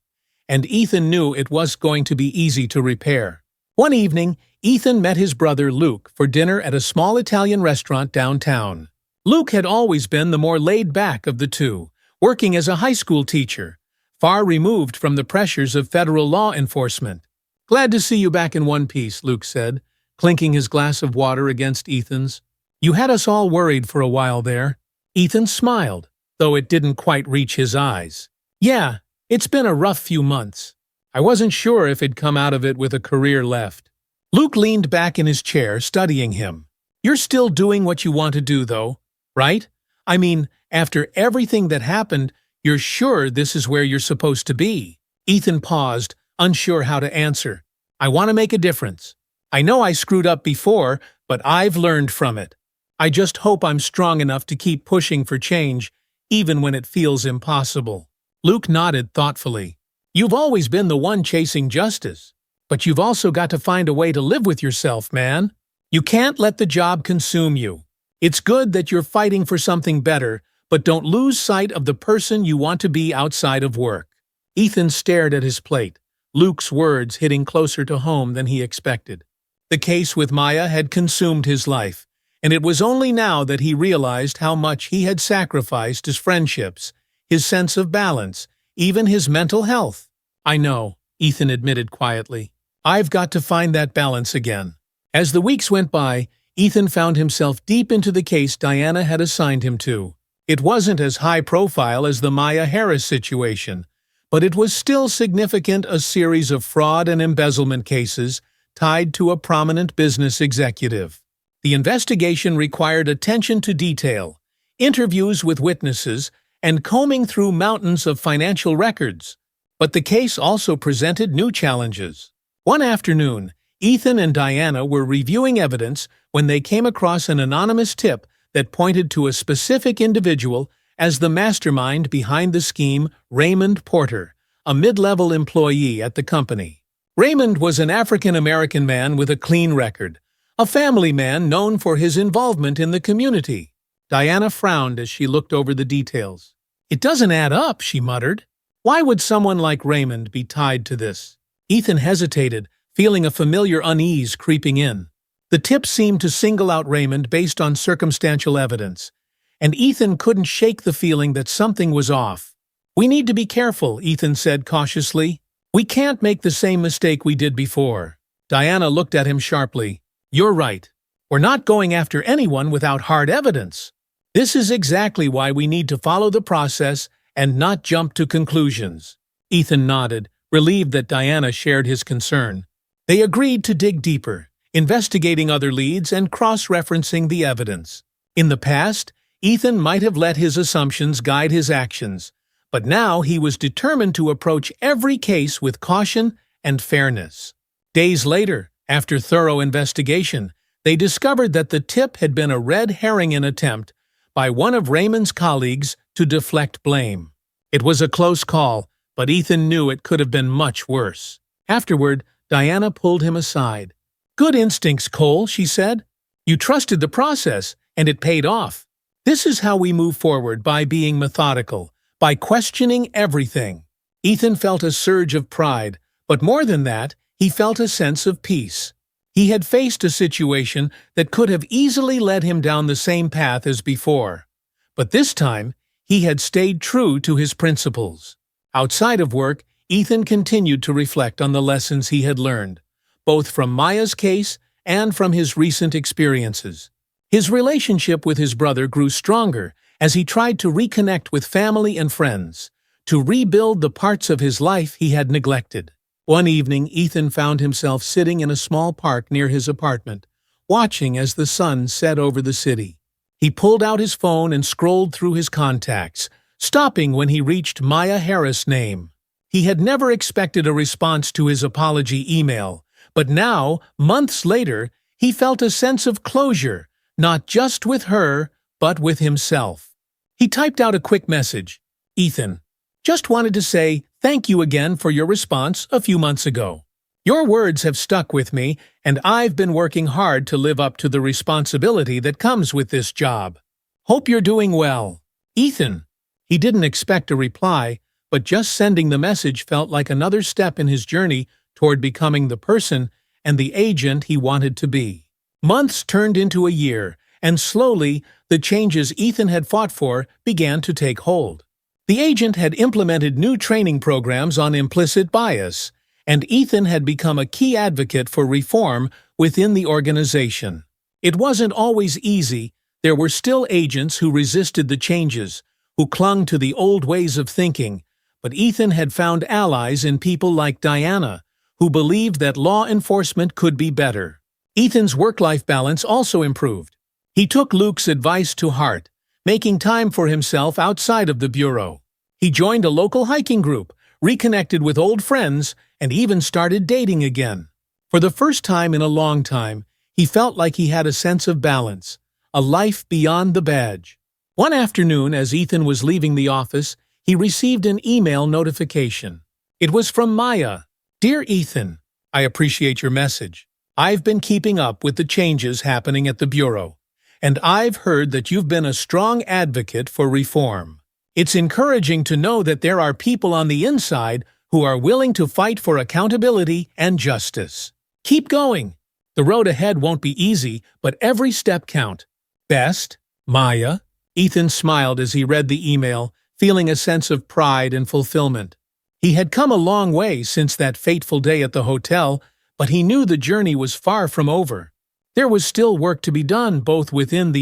and Ethan knew it wasn't going to be easy to repair. One evening, Ethan met his brother Luke for dinner at a small Italian restaurant downtown. Luke had always been the more laid-back of the two, working as a high school teacher, far removed from the pressures of federal law enforcement. "Glad to see you back in one piece," Luke said, clinking his glass of water against Ethan's. "You had us all worried for a while there." Ethan smiled, though it didn't quite reach his eyes. "Yeah, it's been a rough few months. I wasn't sure if I'd come out of it with a career left." Luke leaned back in his chair, studying him. "You're still doing what you want to do, though, right? I mean, after everything that happened, you're sure this is where you're supposed to be?" Ethan paused, unsure how to answer. "I want to make a difference. I know I screwed up before, but I've learned from it. I just hope I'm strong enough to keep pushing for change, even when it feels impossible." Luke nodded thoughtfully. "You've always been the one chasing justice, but you've also got to find a way to live with yourself, man. You can't let the job consume you. It's good that you're fighting for something better, but don't lose sight of the person you want to be outside of work." Ethan stared at his plate, Luke's words hitting closer to home than he expected. The case with Maya had consumed his life, and it was only now that he realized how much he had sacrificed his friendships, his sense of balance, even his mental health. "I know," Ethan admitted quietly. "I've got to find that balance again." As the weeks went by, Ethan found himself deep into the case Diana had assigned him to. It wasn't as high-profile as the Maya Harris situation, but it was still significant, a series of fraud and embezzlement cases tied to a prominent business executive. The investigation required attention to detail, interviews with witnesses, and combing through mountains of financial records. But the case also presented new challenges. One afternoon, Ethan and Diana were reviewing evidence when they came across an anonymous tip that pointed to a specific individual as the mastermind behind the scheme, Raymond Porter, a mid-level employee at the company. Raymond was an African-American man with a clean record, a family man known for his involvement in the community. Diana frowned as she looked over the details. "It doesn't add up," she muttered. "Why would someone like Raymond be tied to this?" Ethan hesitated, feeling a familiar unease creeping in. The tip seemed to single out Raymond based on circumstantial evidence, and Ethan couldn't shake the feeling that something was off. "We need to be careful," Ethan said cautiously. "We can't make the same mistake we did before." Diana looked at him sharply. "You're right. We're not going after anyone without hard evidence. This is exactly why we need to follow the process and not jump to conclusions." Ethan nodded, relieved that Diana shared his concern. They agreed to dig deeper, investigating other leads and cross-referencing the evidence. In the past, Ethan might have let his assumptions guide his actions, but now he was determined to approach every case with caution and fairness. Days later, after thorough investigation, they discovered that the tip had been a red herring attempt by one of Raymond's colleagues to deflect blame. It was a close call, but Ethan knew it could have been much worse. Afterward, Diana pulled him aside. "Good instincts, Cole," she said. "You trusted the process, and it paid off. This is how we move forward, by being methodical, by questioning everything." Ethan felt a surge of pride, but more than that, he felt a sense of peace. He had faced a situation that could have easily led him down the same path as before. But this time, he had stayed true to his principles. Outside of work, Ethan continued to reflect on the lessons he had learned, both from Maya's case and from his recent experiences. His relationship with his brother grew stronger as he tried to reconnect with family and friends, to rebuild the parts of his life he had neglected. One evening, Ethan found himself sitting in a small park near his apartment, watching as the sun set over the city. He pulled out his phone and scrolled through his contacts, stopping when he reached Maya Harris' name. He had never expected a response to his apology email, but now, months later, he felt a sense of closure, not just with her, but with himself. He typed out a quick message. "Ethan, just wanted to say thank you again for your response a few months ago. Your words have stuck with me, and I've been working hard to live up to the responsibility that comes with this job. Hope you're doing well. Ethan." He didn't expect a reply, but just sending the message felt like another step in his journey toward becoming the person and the agent he wanted to be. Months turned into a year, and slowly, the changes Ethan had fought for began to take hold. The agent had implemented new training programs on implicit bias, and Ethan had become a key advocate for reform within the organization. It wasn't always easy. There were still agents who resisted the changes, who clung to the old ways of thinking, but Ethan had found allies in people like Diana, who believed that law enforcement could be better. Ethan's work-life balance also improved. He took Luke's advice to heart, making time for himself outside of the bureau. He joined a local hiking group, reconnected with old friends, and even started dating again. For the first time in a long time, he felt like he had a sense of balance, a life beyond the badge. One afternoon, as Ethan was leaving the office, he received an email notification. It was from Maya. "Dear Ethan, I appreciate your message. I've been keeping up with the changes happening at the Bureau, and I've heard that you've been a strong advocate for reform. It's encouraging to know that there are people on the inside who are willing to fight for accountability and justice. Keep going. The road ahead won't be easy, but every step counts. Best, Maya." Ethan smiled as he read the email, feeling a sense of pride and fulfillment. He had come a long way since that fateful day at the hotel, but he knew the journey was far from over. There was still work to be done both within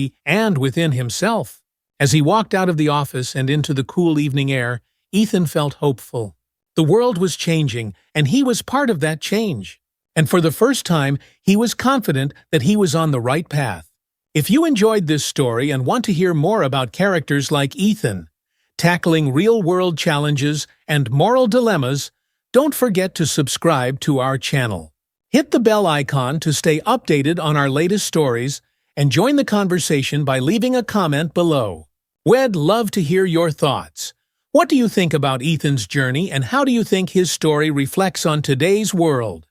himself. As he walked out of the office and into the cool evening air, Ethan felt hopeful. The world was changing, and he was part of that change. And for the first time, he was confident that he was on the right path. If you enjoyed this story and want to hear more about characters like Ethan, tackling real-world challenges and moral dilemmas, don't forget to subscribe to our channel. Hit the bell icon to stay updated on our latest stories, and join the conversation by leaving a comment below. We'd love to hear your thoughts. What do you think about Ethan's journey, and how do you think his story reflects on today's world?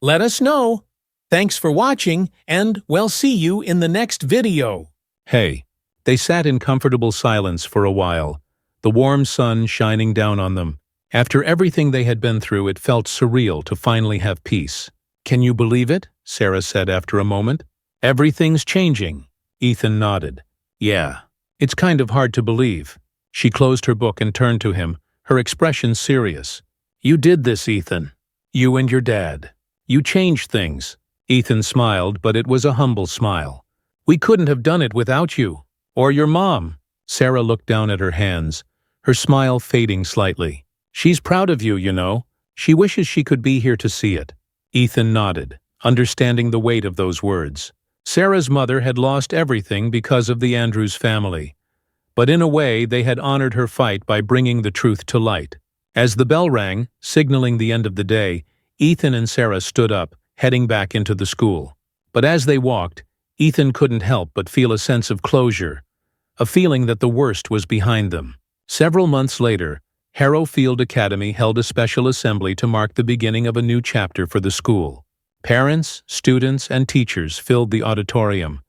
Let us know. Thanks for watching, and we'll see you in the next video. Hey. They sat in comfortable silence for a while, the warm sun shining down on them. After everything they had been through, it felt surreal to finally have peace. "Can you believe it?" Sarah said after a moment. "Everything's changing." Ethan nodded. "Yeah. It's kind of hard to believe." She closed her book and turned to him, her expression serious. "You did this, Ethan. You and your dad. You changed things." Ethan smiled, but it was a humble smile. "We couldn't have done it without you. Or your mom." Sarah looked down at her hands, her smile fading slightly. "She's proud of you, you know. She wishes she could be here to see it." Ethan nodded, understanding the weight of those words. Sarah's mother had lost everything because of the Andrews family. But in a way, they had honored her fight by bringing the truth to light. As the bell rang, signaling the end of the day, Ethan and Sarah stood up, heading back into the school. But as they walked, Ethan couldn't help but feel a sense of closure, a feeling that the worst was behind them. Several months later, Harrow Field Academy held a special assembly to mark the beginning of a new chapter for the school. Parents, students, and teachers filled the auditorium,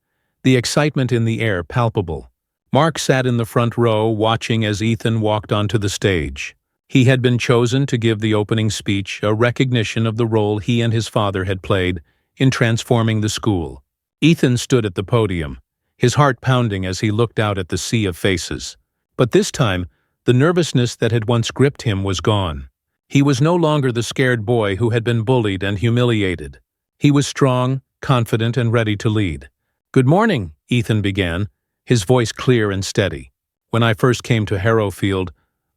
the excitement in the air palpable. Mark sat in the front row, watching as Ethan walked onto the stage. He had been chosen to give the opening speech, a recognition of the role he and his father had played in transforming the school. Ethan stood at the podium, his heart pounding as he looked out at the sea of faces. But this time, the nervousness that had once gripped him was gone. He was no longer the scared boy who had been bullied and humiliated. He was strong, confident, and ready to lead. "Good morning," Ethan began, his voice clear and steady. "When I first came to Harrow Field,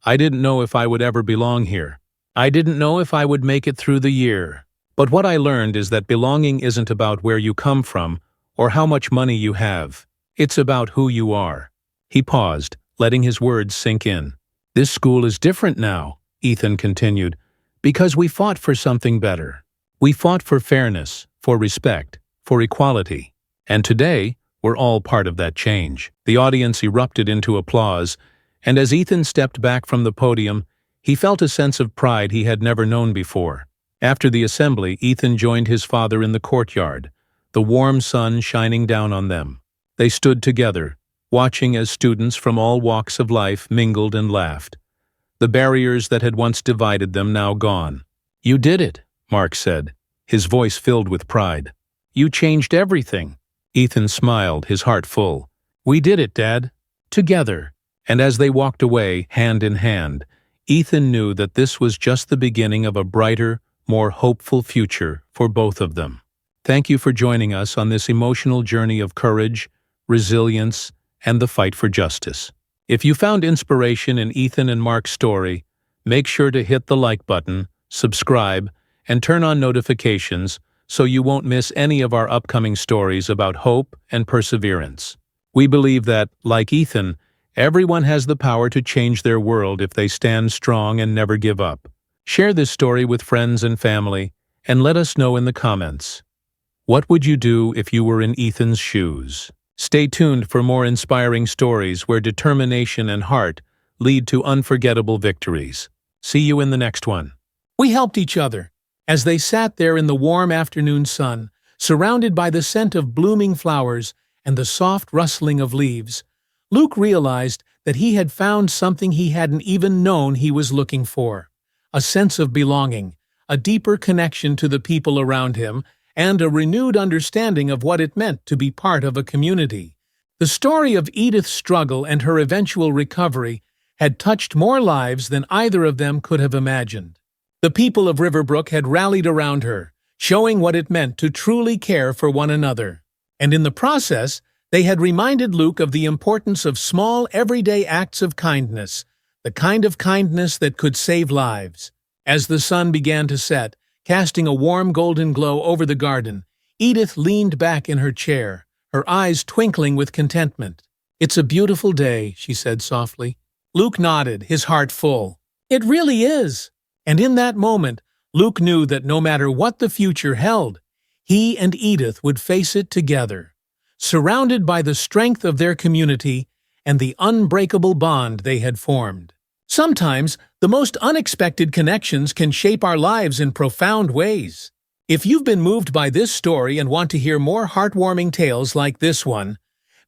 I didn't know if I would ever belong here. I didn't know if I would make it through the year. But what I learned is that belonging isn't about where you come from or how much money you have. It's about who you are." He paused, letting his words sink in. "This school is different now," Ethan continued, "because we fought for something better. We fought for fairness, for respect, for equality. And today, we're all part of that change." The audience erupted into applause, and as Ethan stepped back from the podium, he felt a sense of pride he had never known before. After the assembly, Ethan joined his father in the courtyard, the warm sun shining down on them. They stood together, watching as students from all walks of life mingled and laughed. The barriers that had once divided them now gone. "You did it," Mark said, his voice filled with pride. "You changed everything." Ethan smiled, his heart full. "We did it, Dad. Together." And as they walked away, hand in hand, Ethan knew that this was just the beginning of a brighter, more hopeful future for both of them. Thank you for joining us on this emotional journey of courage, resilience, and the fight for justice. If you found inspiration in Ethan and Mark's story, make sure to hit the like button, subscribe, and turn on notifications so you won't miss any of our upcoming stories about hope and perseverance. We believe that, like Ethan, everyone has the power to change their world if they stand strong and never give up. Share this story with friends and family, and let us know in the comments. What would you do if you were in Ethan's shoes? Stay tuned for more inspiring stories where determination and heart lead to unforgettable victories. See you in the next one. We helped each other. As they sat there in the warm afternoon sun, surrounded by the scent of blooming flowers and the soft rustling of leaves, Luke realized that he had found something he hadn't even known he was looking for. A sense of belonging, a deeper connection to the people around him, and a renewed understanding of what it meant to be part of a community. The story of Edith's struggle and her eventual recovery had touched more lives than either of them could have imagined. The people of Riverbrook had rallied around her, showing what it meant to truly care for one another. And in the process, they had reminded Luke of the importance of small, everyday acts of kindness, the kind of kindness that could save lives. As the sun began to set, casting a warm golden glow over the garden, Edith leaned back in her chair, her eyes twinkling with contentment. "It's a beautiful day," she said softly. Luke nodded, his heart full. "It really is." And in that moment, Luke knew that no matter what the future held, he and Edith would face it together, surrounded by the strength of their community and the unbreakable bond they had formed. Sometimes, the most unexpected connections can shape our lives in profound ways. If you've been moved by this story and want to hear more heartwarming tales like this one,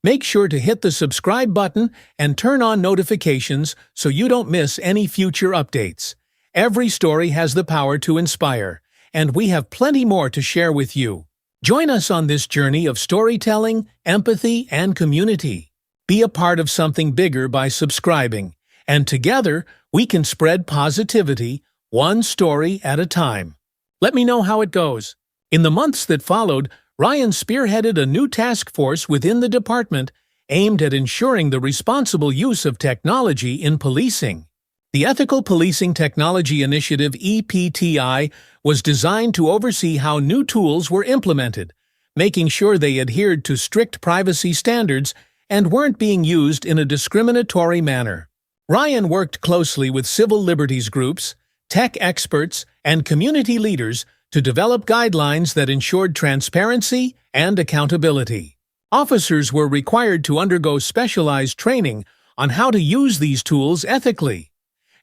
make sure to hit the subscribe button and turn on notifications so you don't miss any future updates. Every story has the power to inspire, and we have plenty more to share with you. Join us on this journey of storytelling, empathy, and community. Be a part of something bigger by subscribing, and together we can spread positivity, one story at a time. Let me know how it goes. In the months that followed, Ryan spearheaded a new task force within the department aimed at ensuring the responsible use of technology in policing. The Ethical Policing Technology Initiative (EPTI) was designed to oversee how new tools were implemented, making sure they adhered to strict privacy standards and weren't being used in a discriminatory manner. Ryan worked closely with civil liberties groups, tech experts, and community leaders to develop guidelines that ensured transparency and accountability. Officers were required to undergo specialized training on how to use these tools ethically,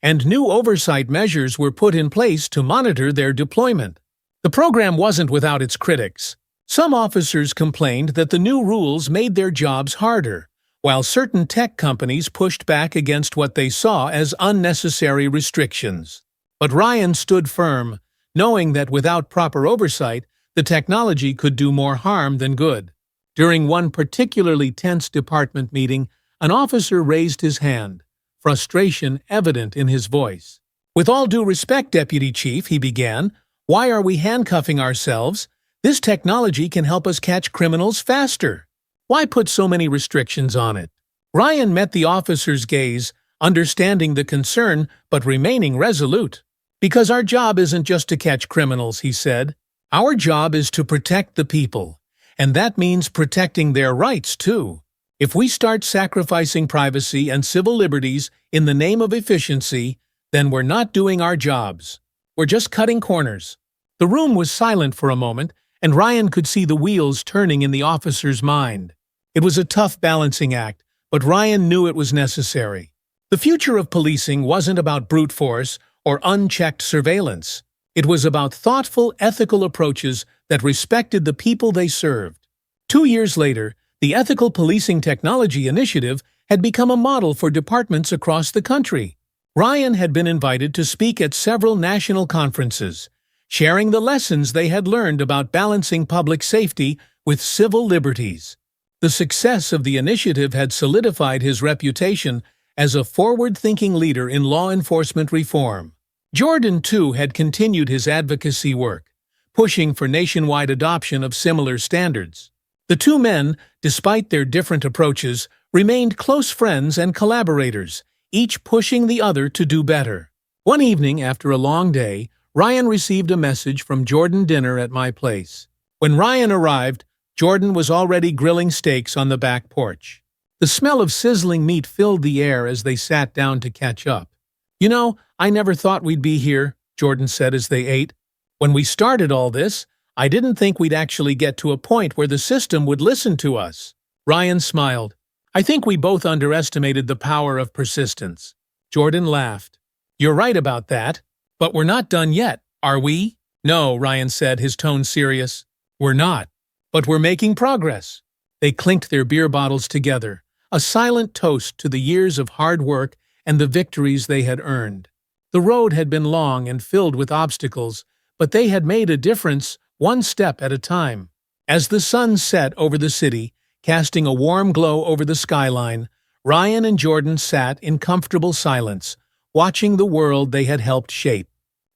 and new oversight measures were put in place to monitor their deployment. The program wasn't without its critics. Some officers complained that the new rules made their jobs harder, while certain tech companies pushed back against what they saw as unnecessary restrictions. But Ryan stood firm, knowing that without proper oversight, the technology could do more harm than good. During one particularly tense department meeting, an officer raised his hand, frustration evident in his voice. "With all due respect, Deputy Chief," he began, "why are we handcuffing ourselves? This technology can help us catch criminals faster. Why put so many restrictions on it?" Ryan met the officer's gaze, understanding the concern but remaining resolute. "Because our job isn't just to catch criminals," he said. "Our job is to protect the people, and that means protecting their rights too. If we start sacrificing privacy and civil liberties in the name of efficiency, then we're not doing our jobs. We're just cutting corners." The room was silent for a moment, and Ryan could see the wheels turning in the officer's mind. It was a tough balancing act, but Ryan knew it was necessary. The future of policing wasn't about brute force or unchecked surveillance. It was about thoughtful, ethical approaches that respected the people they served. 2 years later, the Ethical Policing Technology Initiative had become a model for departments across the country. Ryan had been invited to speak at several national conferences, sharing the lessons they had learned about balancing public safety with civil liberties. The success of the initiative had solidified his reputation as a forward-thinking leader in law enforcement reform. Jordan, too, had continued his advocacy work, pushing for nationwide adoption of similar standards. The two men, despite their different approaches, remained close friends and collaborators, each pushing the other to do better. One evening, after a long day, Ryan received a message from Jordan dinner at my place. When Ryan arrived, Jordan was already grilling steaks on the back porch. The smell of sizzling meat filled the air as they sat down to catch up. "You know, I never thought we'd be here," Jordan said as they ate. "When we started all this, I didn't think we'd actually get to a point where the system would listen to us." Ryan smiled. "I think we both underestimated the power of persistence." Jordan laughed. "You're right about that. But we're not done yet, are we?" "No," Ryan said, his tone serious. "We're not. But we're making progress." They clinked their beer bottles together, a silent toast to the years of hard work and the victories they had earned. The road had been long and filled with obstacles, but they had made a difference, one step at a time. As the sun set over the city, casting a warm glow over the skyline, Ryan and Jordan sat in comfortable silence, watching the world they had helped shape.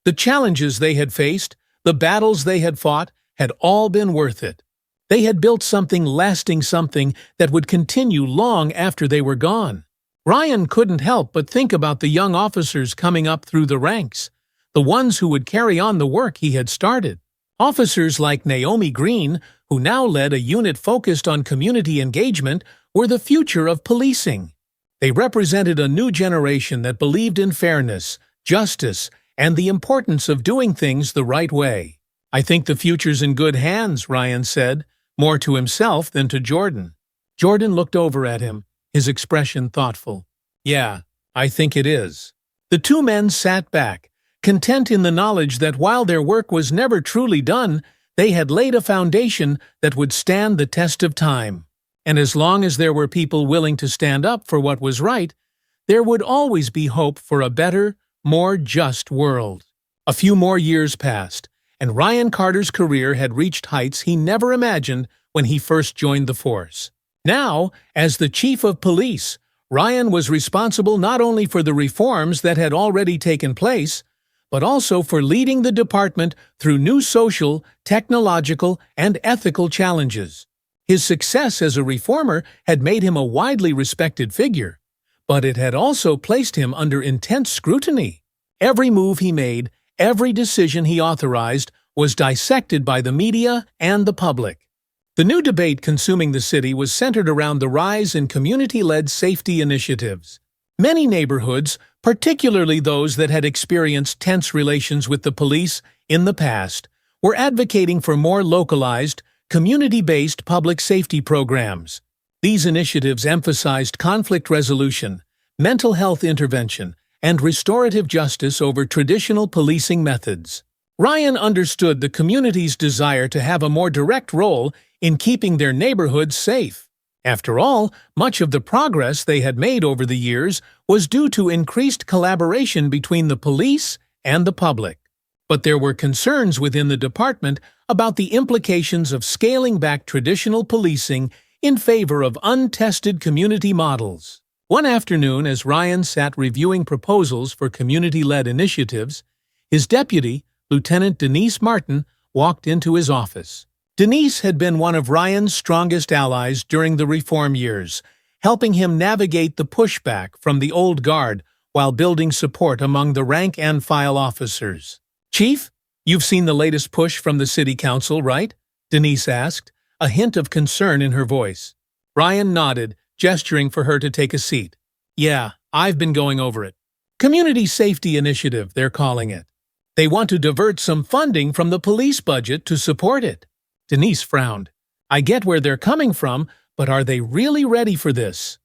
The challenges they had faced, the battles they had fought, had all been worth it. They had built something lasting, something that would continue long after they were gone. Ryan couldn't help but think about the young officers coming up through the ranks, the ones who would carry on the work he had started. Officers like Naomi Green, who now led a unit focused on community engagement, were the future of policing. They represented a new generation that believed in fairness, justice, and the importance of doing things the right way. "I think the future's in good hands," Ryan said, more to himself than to Jordan. Jordan looked over at him, his expression thoughtful. "Yeah, I think it is." The two men sat back, content in the knowledge that while their work was never truly done, they had laid a foundation that would stand the test of time. And as long as there were people willing to stand up for what was right, there would always be hope for a better, more just world. A few more years passed, and Ryan Carter's career had reached heights he never imagined when he first joined the force. Now, as the chief of police, Ryan was responsible not only for the reforms that had already taken place, but also for leading the department through new social, technological, and ethical challenges. His success as a reformer had made him a widely respected figure, but it had also placed him under intense scrutiny. Every move he made, every decision he authorized, was dissected by the media and the public. The new debate consuming the city was centered around the rise in community-led safety initiatives. Many neighborhoods, particularly those that had experienced tense relations with the police in the past, were advocating for more localized, community-based public safety programs. These initiatives emphasized conflict resolution, mental health intervention, and restorative justice over traditional policing methods. Ryan understood the community's desire to have a more direct role in keeping their neighborhoods safe. After all, much of the progress they had made over the years was due to increased collaboration between the police and the public. But there were concerns within the department about the implications of scaling back traditional policing in favor of untested community models. One afternoon, as Ryan sat reviewing proposals for community-led initiatives, his deputy, Lieutenant Denise Martin, walked into his office. Denise had been one of Ryan's strongest allies during the reform years, helping him navigate the pushback from the old guard while building support among the rank-and-file officers. "Chief, you've seen the latest push from the city council, right?" Denise asked, a hint of concern in her voice. Ryan nodded, gesturing for her to take a seat. "Yeah, I've been going over it. Community Safety Initiative, they're calling it. They want to divert some funding from the police budget to support it." Denise frowned. "I get where they're coming from, but are they really ready for this?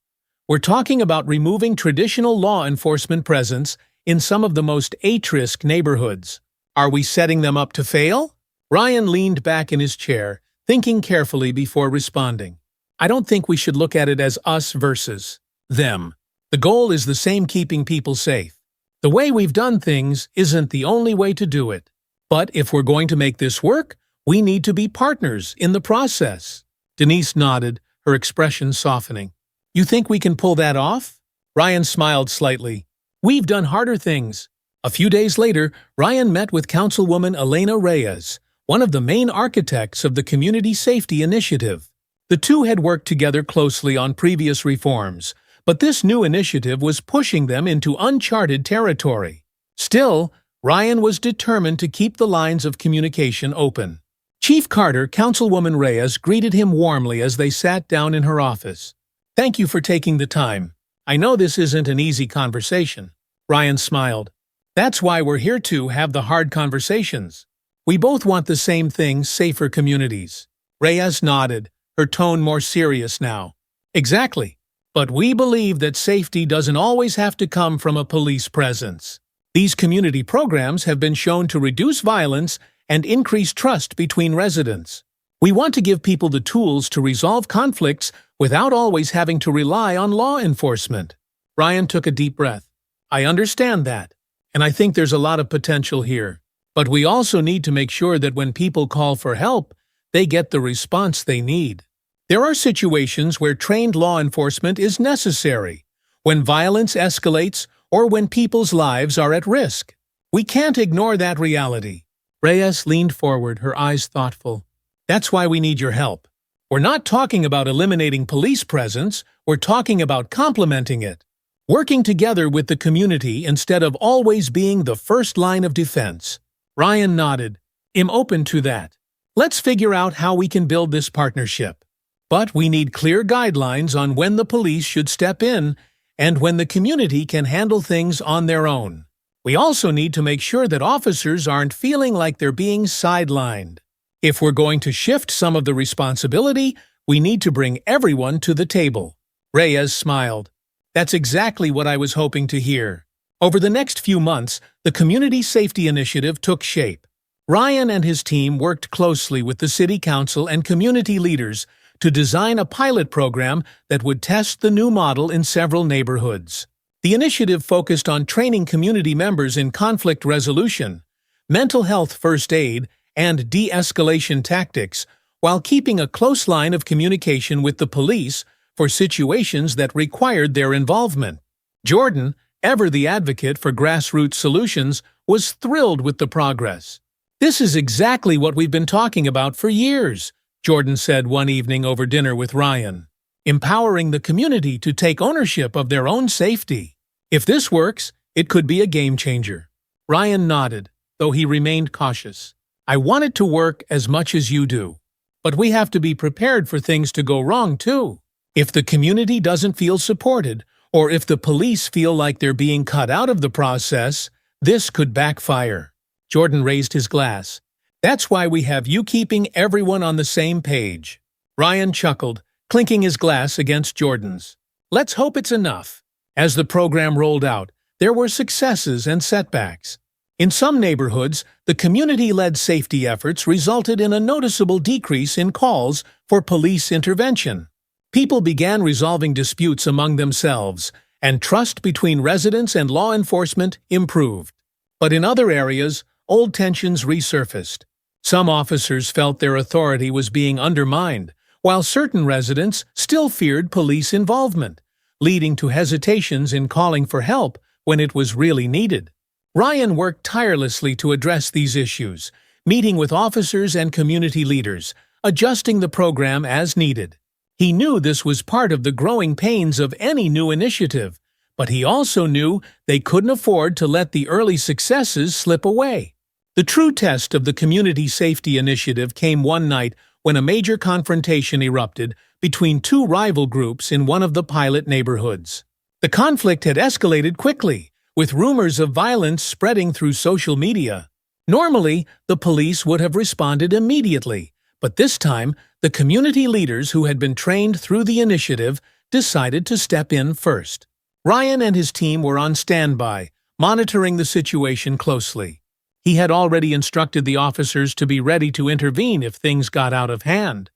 We're talking about removing traditional law enforcement presence in some of the most at-risk neighborhoods. Are we setting them up to fail?" Ryan leaned back in his chair, thinking carefully before responding. "I don't think we should look at it as us versus them. The goal is the same: keeping people safe. The way we've done things isn't the only way to do it. But if we're going to make this work, we need to be partners in the process." Denise nodded, her expression softening. "You think we can pull that off?" Ryan smiled slightly. "We've done harder things." A few days later, Ryan met with Councilwoman Elena Reyes, one of the main architects of the Community Safety Initiative. The two had worked together closely on previous reforms, but this new initiative was pushing them into uncharted territory. Still, Ryan was determined to keep the lines of communication open. Chief Carter, Councilwoman Reyes, greeted him warmly as they sat down in her office. "Thank you for taking the time. I know this isn't an easy conversation." Ryan smiled. "That's why we're here to have the hard conversations. We both want the same thing: safer communities." Reyes nodded, her tone more serious now. "Exactly. But we believe that safety doesn't always have to come from a police presence. These community programs have been shown to reduce violence and increase trust between residents. We want to give people the tools to resolve conflicts without always having to rely on law enforcement." Ryan took a deep breath. "I understand that, and I think there's a lot of potential here. But we also need to make sure that when people call for help, they get the response they need. There are situations where trained law enforcement is necessary, when violence escalates or when people's lives are at risk. We can't ignore that reality." Reyes leaned forward, her eyes thoughtful. "That's why we need your help. We're not talking about eliminating police presence, we're talking about complementing it. Working together with the community instead of always being the first line of defense." Ryan nodded. "I'm open to that. Let's figure out how we can build this partnership. But we need clear guidelines on when the police should step in and when the community can handle things on their own. We also need to make sure that officers aren't feeling like they're being sidelined. If we're going to shift some of the responsibility, we need to bring everyone to the table." Reyes smiled. "That's exactly what I was hoping to hear. Over the next few months, the Community Safety Initiative took shape. Ryan and his team worked closely with the City Council and community leaders to design a pilot program that would test the new model in several neighborhoods. The initiative focused on training community members in conflict resolution, mental health first aid, and de-escalation tactics, while keeping a close line of communication with the police for situations that required their involvement. Jordan, ever the advocate for grassroots solutions, was thrilled with the progress. "This is exactly what we've been talking about for years," Jordan said one evening over dinner with Ryan. "Empowering the community to take ownership of their own safety. If this works, it could be a game changer." Ryan nodded, though he remained cautious. "I want it to work as much as you do. But we have to be prepared for things to go wrong, too. If the community doesn't feel supported, or if the police feel like they're being cut out of the process, this could backfire." Jordan raised his glass. "That's why we have you keeping everyone on the same page." Ryan chuckled, clinking his glass against Jordan's. "Let's hope it's enough." As the program rolled out, there were successes and setbacks. In some neighborhoods, the community-led safety efforts resulted in a noticeable decrease in calls for police intervention. People began resolving disputes among themselves, and trust between residents and law enforcement improved. But in other areas, old tensions resurfaced. Some officers felt their authority was being undermined, while certain residents still feared police involvement, leading to hesitations in calling for help when it was really needed. Ryan worked tirelessly to address these issues, meeting with officers and community leaders, adjusting the program as needed. He knew this was part of the growing pains of any new initiative, but he also knew they couldn't afford to let the early successes slip away. The true test of the Community Safety Initiative came one night when a major confrontation erupted between two rival groups in one of the pilot neighborhoods. The conflict had escalated quickly, with rumors of violence spreading through social media. Normally, the police would have responded immediately, but this time, the community leaders who had been trained through the initiative decided to step in first. Ryan and his team were on standby, monitoring the situation closely. He had already instructed the officers to be ready to intervene if things got out of hand.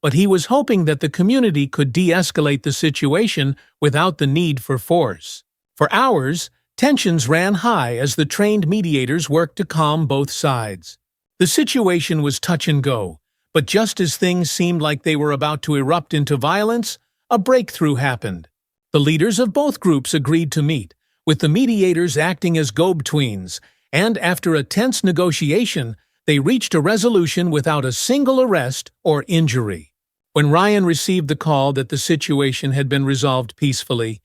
But he was hoping that the community could de-escalate the situation without the need for force. For hours, tensions ran high as the trained mediators worked to calm both sides. The situation was touch and go, but just as things seemed like they were about to erupt into violence, a breakthrough happened. The leaders of both groups agreed to meet, with the mediators acting as go-betweens, and after a tense negotiation, they reached a resolution without a single arrest or injury. When Ryan received the call that the situation had been resolved peacefully,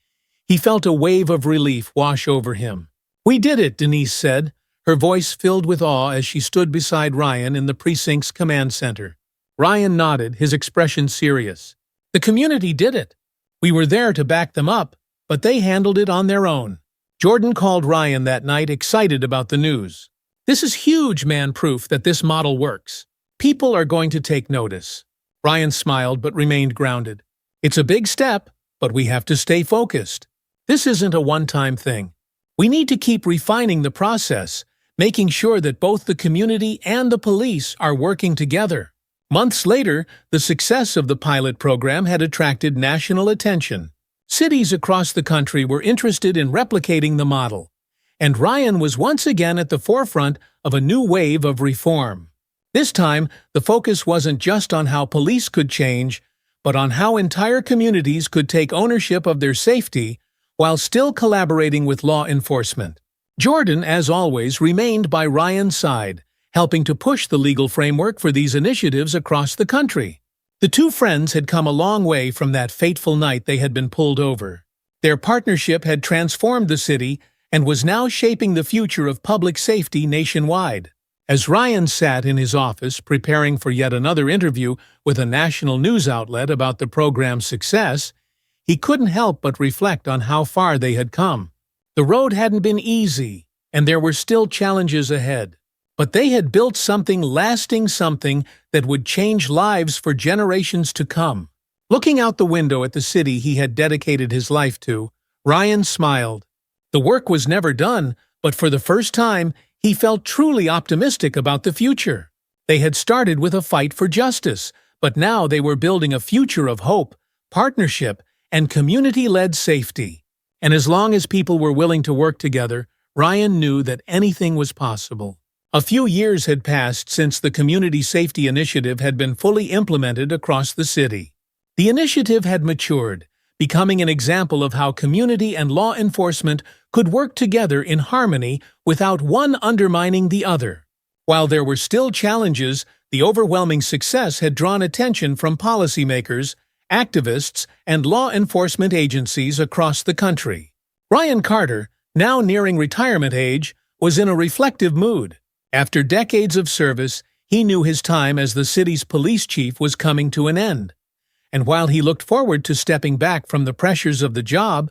he felt a wave of relief wash over him. "We did it," Denise said, her voice filled with awe as she stood beside Ryan in the precinct's command center. Ryan nodded, his expression serious. "The community did it. We were there to back them up, but they handled it on their own." Jordan called Ryan that night, excited about the news. "This is huge, man, proof that this model works. People are going to take notice." Ryan smiled but remained grounded. "It's a big step, but we have to stay focused. This isn't a one-time thing. We need to keep refining the process, making sure that both the community and the police are working together." Months later, the success of the pilot program had attracted national attention. Cities across the country were interested in replicating the model, and Ryan was once again at the forefront of a new wave of reform. This time, the focus wasn't just on how police could change, but on how entire communities could take ownership of their safety while still collaborating with law enforcement. Jordan, as always, remained by Ryan's side, helping to push the legal framework for these initiatives across the country. The two friends had come a long way from that fateful night they had been pulled over. Their partnership had transformed the city and was now shaping the future of public safety nationwide. As Ryan sat in his office preparing for yet another interview with a national news outlet about the program's success, he couldn't help but reflect on how far they had come. The road hadn't been easy, and there were still challenges ahead. But they had built something lasting, something that would change lives for generations to come. Looking out the window at the city he had dedicated his life to, Ryan smiled. The work was never done, but for the first time, he felt truly optimistic about the future. They had started with a fight for justice, but now they were building a future of hope, partnership, and community-led safety. And as long as people were willing to work together, Ryan knew that anything was possible. A few years had passed since the Community Safety Initiative had been fully implemented across the city. The initiative had matured, becoming an example of how community and law enforcement could work together in harmony without one undermining the other. While there were still challenges, the overwhelming success had drawn attention from policymakers, activists, and law enforcement agencies across the country. Ryan Carter, now nearing retirement age, was in a reflective mood. After decades of service, he knew his time as the city's police chief was coming to an end. And while he looked forward to stepping back from the pressures of the job,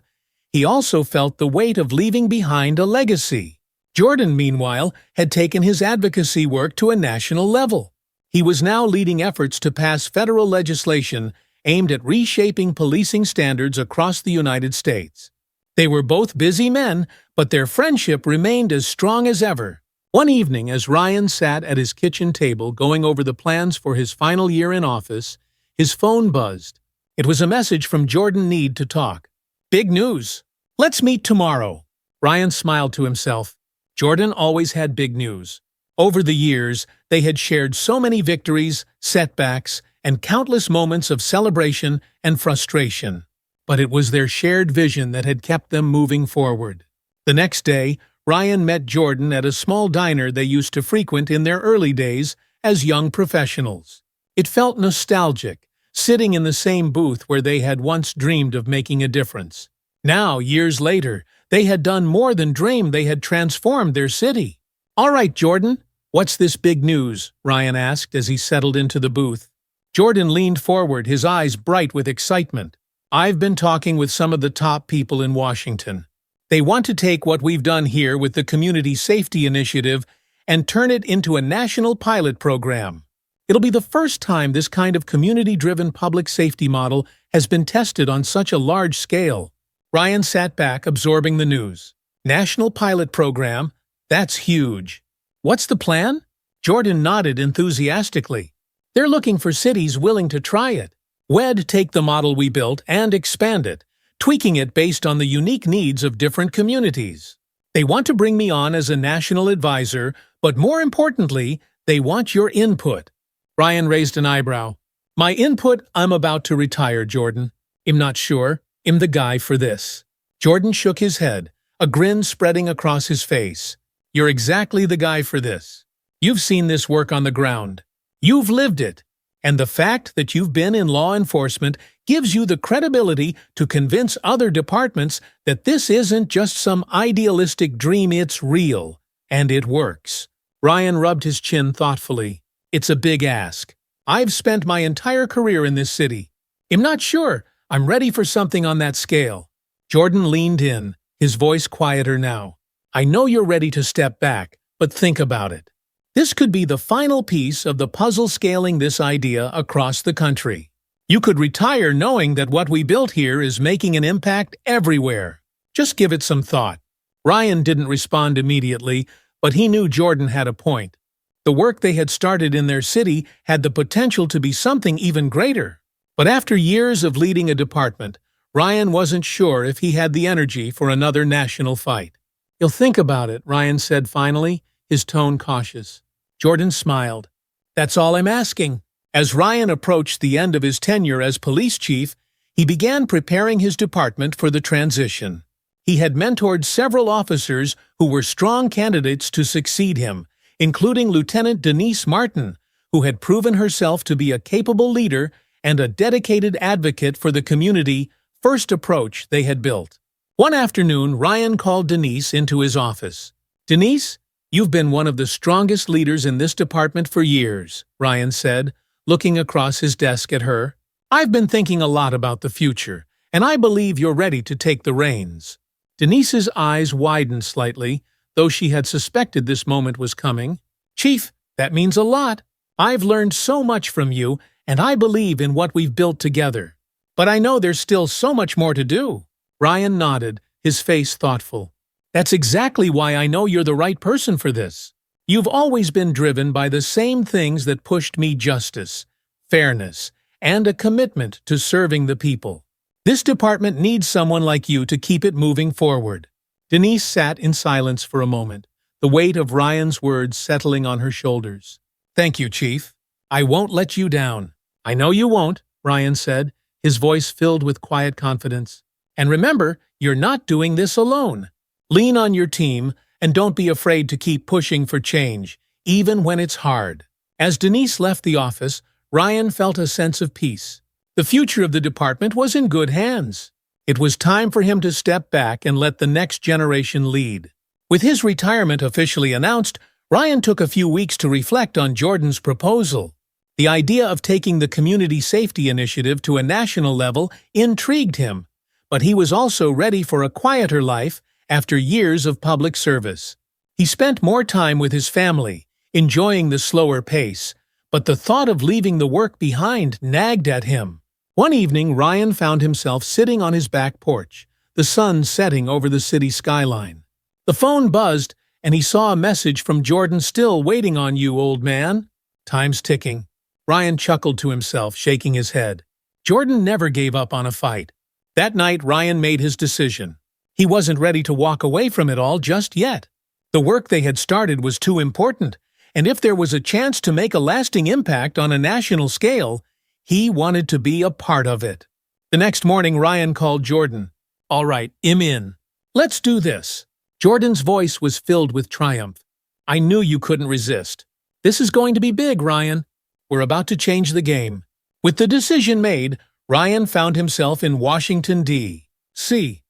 he also felt the weight of leaving behind a legacy. Jordan, meanwhile, had taken his advocacy work to a national level. He was now leading efforts to pass federal legislation aimed at reshaping policing standards across the United States. They were both busy men, but their friendship remained as strong as ever. One evening, as Ryan sat at his kitchen table going over the plans for his final year in office, his phone buzzed. It was a message from Jordan Need to talk. "Big news! Let's meet tomorrow." Ryan smiled to himself. Jordan always had big news. Over the years, they had shared so many victories, setbacks, and countless moments of celebration and frustration. But it was their shared vision that had kept them moving forward. The next day, Ryan met Jordan at a small diner they used to frequent in their early days as young professionals. It felt nostalgic, sitting in the same booth where they had once dreamed of making a difference. Now, years later, they had done more than dream, they had transformed their city. "All right, Jordan, what's this big news?" Ryan asked as he settled into the booth. Jordan leaned forward, his eyes bright with excitement. "I've been talking with some of the top people in Washington. They want to take what we've done here with the Community Safety Initiative and turn it into a national pilot program. It'll be the first time this kind of community-driven public safety model has been tested on such a large scale." Ryan sat back, absorbing the news. "National pilot program? That's huge. What's the plan?" Jordan nodded enthusiastically. "They're looking for cities willing to try it. We'd take the model we built and expand it, tweaking it based on the unique needs of different communities. They want to bring me on as a national advisor, but more importantly, they want your input." Ryan raised an eyebrow. "My input? I'm about to retire, Jordan. I'm not sure. I'm the guy for this." Jordan shook his head, a grin spreading across his face. "You're exactly the guy for this. You've seen this work on the ground. You've lived it. And the fact that you've been in law enforcement gives you the credibility to convince other departments that this isn't just some idealistic dream, it's real. And it works." Ryan rubbed his chin thoughtfully. "It's a big ask. I've spent my entire career in this city. I'm not sure I'm ready for something on that scale." Jordan leaned in, his voice quieter now. "I know you're ready to step back, but think about it. This could be the final piece of the puzzle scaling this idea across the country. You could retire knowing that what we built here is making an impact everywhere. Just give it some thought." Ryan didn't respond immediately, but he knew Jordan had a point. The work they had started in their city had the potential to be something even greater. But after years of leading a department, Ryan wasn't sure if he had the energy for another national fight. "You'll think about it," Ryan said finally, his tone cautious. Jordan smiled. "That's all I'm asking." As Ryan approached the end of his tenure as police chief, he began preparing his department for the transition. He had mentored several officers who were strong candidates to succeed him, including Lieutenant Denise Martin, who had proven herself to be a capable leader and a dedicated advocate for the community-first approach they had built. One afternoon, Ryan called Denise into his office. "Denise, you've been one of the strongest leaders in this department for years," Ryan said, looking across his desk at her. "I've been thinking a lot about the future, and I believe you're ready to take the reins." Denise's eyes widened slightly, though she had suspected this moment was coming. "Chief, that means a lot. I've learned so much from you, and I believe in what we've built together. But I know there's still so much more to do." Ryan nodded, his face thoughtful. That's exactly why I know you're the right person for this. You've always been driven by the same things that pushed me: justice, fairness, and a commitment to serving the people. This department needs someone like you to keep it moving forward. Denise sat in silence for a moment, the weight of Ryan's words settling on her shoulders. Thank you, Chief. I won't let you down. I know you won't, Ryan said, his voice filled with quiet confidence. And remember, you're not doing this alone. Lean on your team, and don't be afraid to keep pushing for change, even when it's hard. As Denise left the office, Ryan felt a sense of peace. The future of the department was in good hands. It was time for him to step back and let the next generation lead. With his retirement officially announced, Ryan took a few weeks to reflect on Jordan's proposal. The idea of taking the community safety initiative to a national level intrigued him, but he was also ready for a quieter life after years of public service. He spent more time with his family, enjoying the slower pace, but the thought of leaving the work behind nagged at him. One evening, Ryan found himself sitting on his back porch, the sun setting over the city skyline. The phone buzzed, and he saw a message from Jordan. Still waiting on you, old man. Time's ticking. Ryan chuckled to himself, shaking his head. Jordan never gave up on a fight. That night, Ryan made his decision. He wasn't ready to walk away from it all just yet. The work they had started was too important, and if there was a chance to make a lasting impact on a national scale, he wanted to be a part of it. The next morning, Ryan called Jordan. All right, I'm in. Let's do this. Jordan's voice was filled with triumph. I knew you couldn't resist. This is going to be big, Ryan. We're about to change the game. With the decision made, Ryan found himself in Washington, D.C.,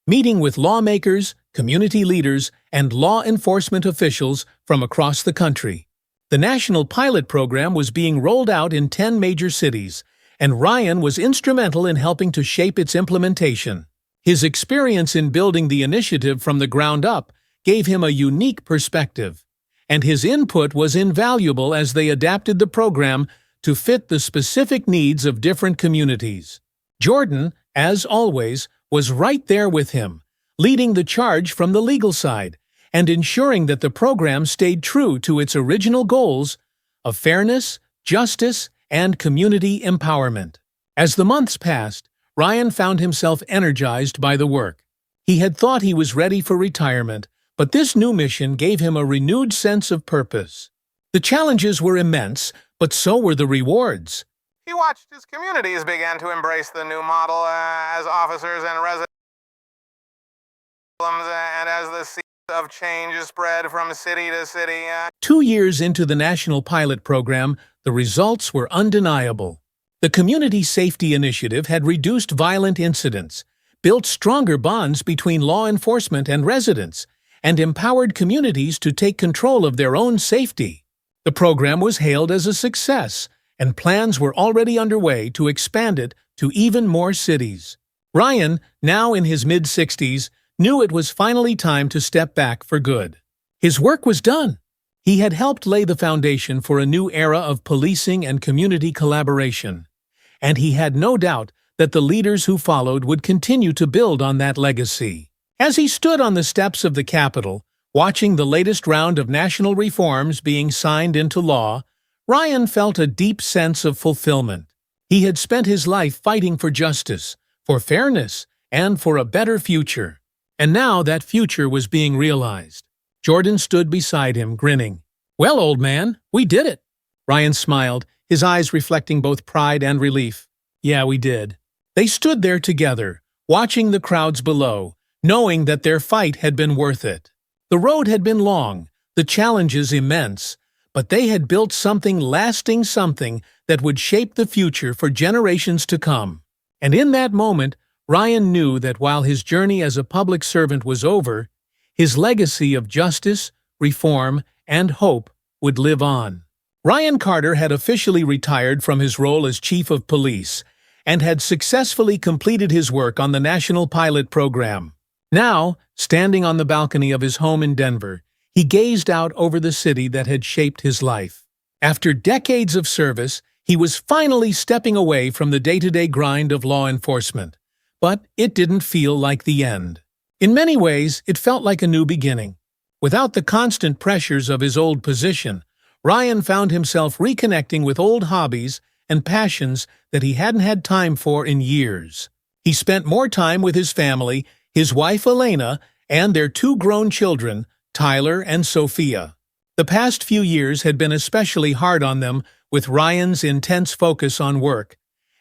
meeting with lawmakers, community leaders, and law enforcement officials from across the country. The national pilot program was being rolled out in 10 major cities, and Ryan was instrumental in helping to shape its implementation. His experience in building the initiative from the ground up gave him a unique perspective, and his input was invaluable as they adapted the program to fit the specific needs of different communities. Jordan, as always, was right there with him, leading the charge from the legal side, and ensuring that the program stayed true to its original goals of fairness, justice, and community empowerment. As the months passed, Ryan found himself energized by the work. He had thought he was ready for retirement, but this new mission gave him a renewed sense of purpose. The challenges were immense, but so were the rewards. He watched as communities began to embrace the new model, as officers and residents, and as the seeds of change spread from city to city. 2 years into the national pilot program, the results were undeniable. The Community Safety Initiative had reduced violent incidents, built stronger bonds between law enforcement and residents, and empowered communities to take control of their own safety. The program was hailed as a success, and plans were already underway to expand it to even more cities. Ryan, now in his mid-60s, knew it was finally time to step back for good. His work was done. He had helped lay the foundation for a new era of policing and community collaboration, and he had no doubt that the leaders who followed would continue to build on that legacy. As he stood on the steps of the Capitol, watching the latest round of national reforms being signed into law, Ryan felt a deep sense of fulfillment. He had spent his life fighting for justice, for fairness, and for a better future. And now that future was being realized. Jordan stood beside him, grinning. Well, old man, we did it. Ryan smiled, his eyes reflecting both pride and relief. Yeah, we did. They stood there together, watching the crowds below, knowing that their fight had been worth it. The road had been long, the challenges immense, but they had built something lasting, something that would shape the future for generations to come. And in that moment, Ryan knew that while his journey as a public servant was over, his legacy of justice, reform, and hope would live on. Ryan Carter had officially retired from his role as chief of police and had successfully completed his work on the national pilot program. Now, standing on the balcony of his home in Denver, he gazed out over the city that had shaped his life. After decades of service, he was finally stepping away from the day-to-day grind of law enforcement. But it didn't feel like the end. In many ways, it felt like a new beginning. Without the constant pressures of his old position, Ryan found himself reconnecting with old hobbies and passions that he hadn't had time for in years. He spent more time with his family, his wife Elena, and their two grown children, Tyler and Sophia. The past few years had been especially hard on them with Ryan's intense focus on work,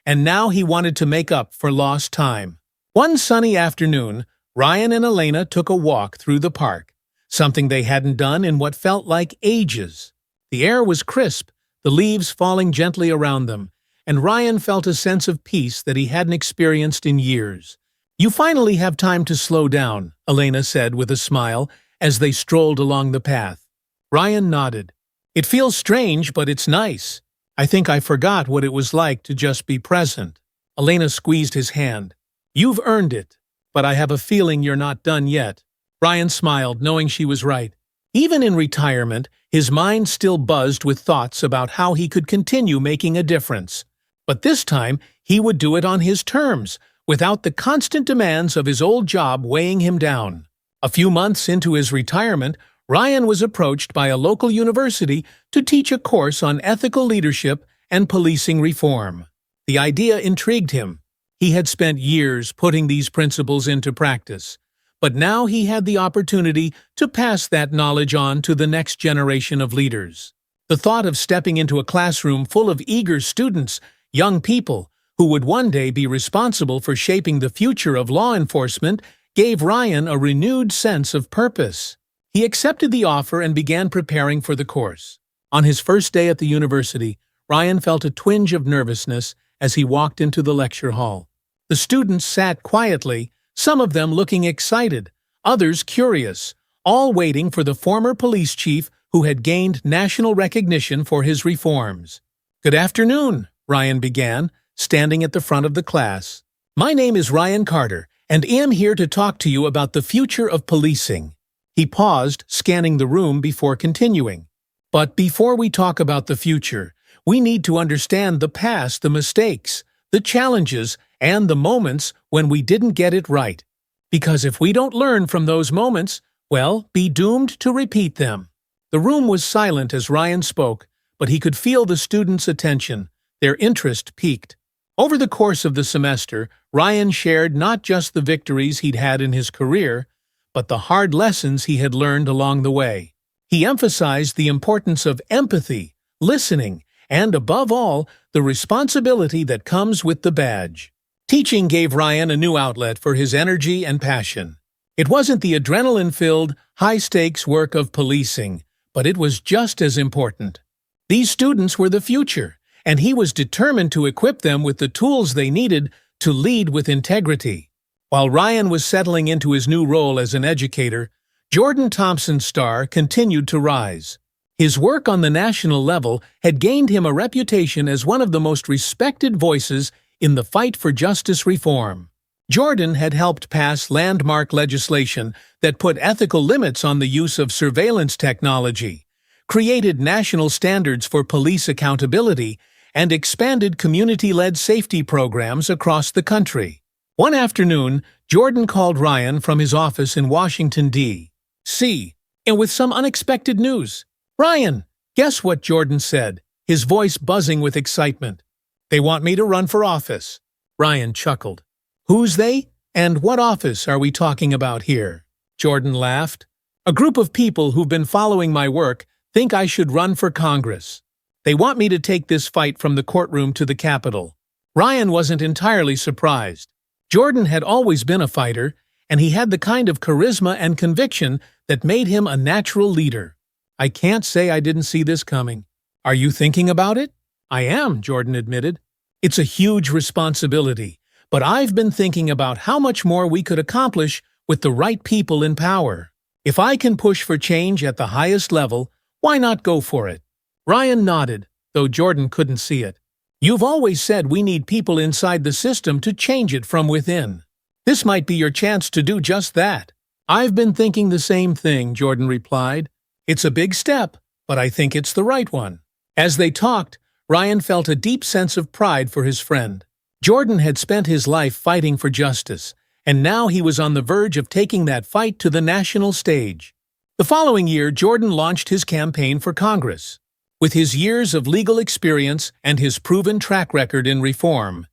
and now he wanted to make up for lost time. One sunny afternoon, Ryan and Elena took a walk through the park, something they hadn't done in what felt like ages. The air was crisp, the leaves falling gently around them, and Ryan felt a sense of peace that he hadn't experienced in years. "You finally have time to slow down," Elena said with a smile as they strolled along the path. Ryan nodded. "It feels strange, but it's nice. I think I forgot what it was like to just be present." Elena squeezed his hand. "You've earned it, but I have a feeling you're not done yet." Ryan smiled, knowing she was right. Even in retirement, his mind still buzzed with thoughts about how he could continue making a difference. But this time, he would do it on his terms, without the constant demands of his old job weighing him down. A few months into his retirement, Ryan was approached by a local university to teach a course on ethical leadership and policing reform. The idea intrigued him. He had spent years putting these principles into practice, but now he had the opportunity to pass that knowledge on to the next generation of leaders. The thought of stepping into a classroom full of eager students, young people, who would one day be responsible for shaping the future of law enforcement, gave Ryan a renewed sense of purpose. He accepted the offer and began preparing for the course. On his first day at the university, Ryan felt a twinge of nervousness as he walked into the lecture hall. The students sat quietly, some of them looking excited, others curious, all waiting for the former police chief who had gained national recognition for his reforms. "Good afternoon," Ryan began, standing at the front of the class. "My name is Ryan Carter, and am here to talk to you about the future of policing." He paused, scanning the room before continuing. "But before we talk about the future, we need to understand the past, the mistakes, the challenges, and the moments when we didn't get it right. Because if we don't learn from those moments, we'll be doomed to repeat them." The room was silent as Ryan spoke, but he could feel the students' attention. Their interest peaked. Over the course of the semester, Ryan shared not just the victories he'd had in his career, but the hard lessons he had learned along the way. He emphasized the importance of empathy, listening, and above all, the responsibility that comes with the badge. Teaching gave Ryan a new outlet for his energy and passion. It wasn't the adrenaline-filled, high-stakes work of policing, but it was just as important. These students were the future, and he was determined to equip them with the tools they needed to lead with integrity. While Ryan was settling into his new role as an educator, Jordan Thompson's star continued to rise. His work on the national level had gained him a reputation as one of the most respected voices in the fight for justice reform. Jordan had helped pass landmark legislation that put ethical limits on the use of surveillance technology, created national standards for police accountability, and expanded community-led safety programs across the country. One afternoon, Jordan called Ryan from his office in Washington, D.C., and with some unexpected news. "Ryan, guess what?" Jordan said, his voice buzzing with excitement. "They want me to run for office." Ryan chuckled. "Who's they? And what office are we talking about here?" Jordan laughed. "A group of people who've been following my work think I should run for Congress. They want me to take this fight from the courtroom to the Capitol." Ryan wasn't entirely surprised. Jordan had always been a fighter, and he had the kind of charisma and conviction that made him a natural leader. "I can't say I didn't see this coming. Are you thinking about it?" "I am," Jordan admitted. "It's a huge responsibility, but I've been thinking about how much more we could accomplish with the right people in power. If I can push for change at the highest level, why not go for it?" Ryan nodded, though Jordan couldn't see it. "You've always said we need people inside the system to change it from within. This might be your chance to do just that." "I've been thinking the same thing," Jordan replied. "It's a big step, but I think it's the right one." As they talked, Ryan felt a deep sense of pride for his friend. Jordan had spent his life fighting for justice, and now he was on the verge of taking that fight to the national stage. The following year, Jordan launched his campaign for Congress. With his years of legal experience and his proven track record in reform,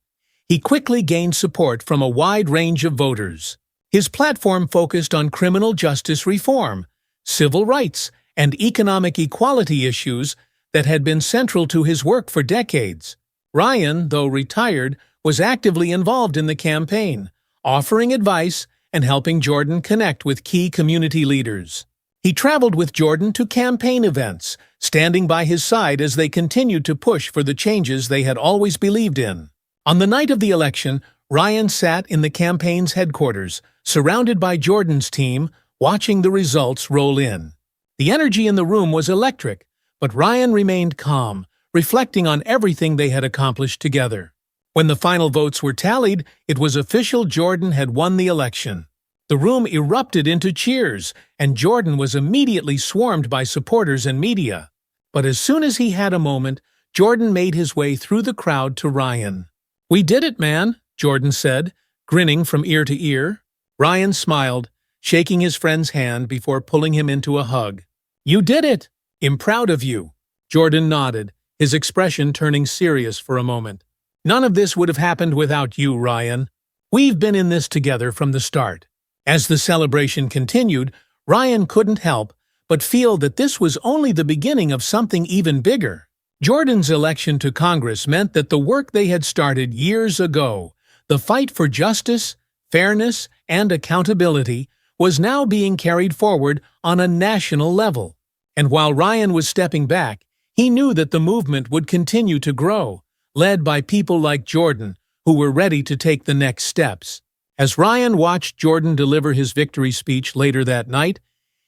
he quickly gained support from a wide range of voters. His platform focused on criminal justice reform, civil rights, and economic equality issues that had been central to his work for decades. Ryan, though retired, was actively involved in the campaign, offering advice and helping Jordan connect with key community leaders. He traveled with Jordan to campaign events, standing by his side as they continued to push for the changes they had always believed in. On the night of the election, Ryan sat in the campaign's headquarters, surrounded by Jordan's team, watching the results roll in. The energy in the room was electric, but Ryan remained calm, reflecting on everything they had accomplished together. When the final votes were tallied, it was official: Jordan had won the election. The room erupted into cheers, and Jordan was immediately swarmed by supporters and media. But as soon as he had a moment, Jordan made his way through the crowd to Ryan. "We did it, man," Jordan said, grinning from ear to ear. Ryan smiled, shaking his friend's hand before pulling him into a hug. "You did it! I'm proud of you." Jordan nodded, his expression turning serious for a moment. "None of this would have happened without you, Ryan. We've been in this together from the start." As the celebration continued, Ryan couldn't help but feel that this was only the beginning of something even bigger. Jordan's election to Congress meant that the work they had started years ago, the fight for justice, fairness, and accountability, was now being carried forward on a national level. And while Ryan was stepping back, he knew that the movement would continue to grow, led by people like Jordan, who were ready to take the next steps. As Ryan watched Jordan deliver his victory speech later that night,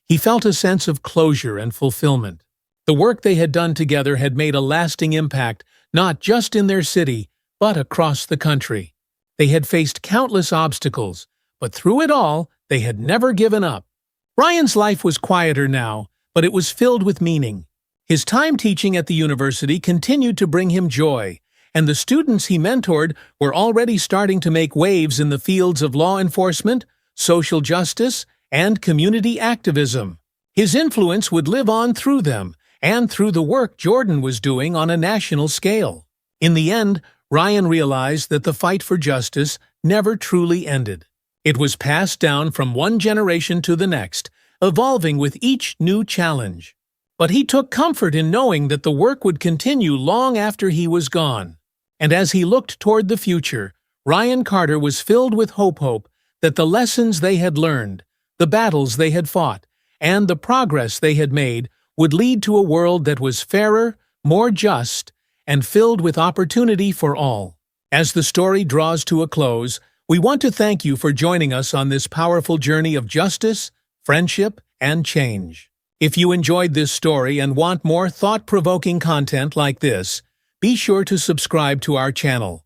he felt a sense of closure and fulfillment. The work they had done together had made a lasting impact, not just in their city, but across the country. They had faced countless obstacles, but through it all, they had never given up. Ryan's life was quieter now, but it was filled with meaning. His time teaching at the university continued to bring him joy, and the students he mentored were already starting to make waves in the fields of law enforcement, social justice, and community activism. His influence would live on through them, and through the work Jordan was doing on a national scale. In the end, Ryan realized that the fight for justice never truly ended. It was passed down from one generation to the next, evolving with each new challenge. But he took comfort in knowing that the work would continue long after he was gone. And as he looked toward the future, Ryan Carter was filled with hope that the lessons they had learned, the battles they had fought, and the progress they had made would lead to a world that was fairer, more just, and filled with opportunity for all. As the story draws to a close, we want to thank you for joining us on this powerful journey of justice, friendship, and change. If you enjoyed this story and want more thought-provoking content like this, be sure to subscribe to our channel.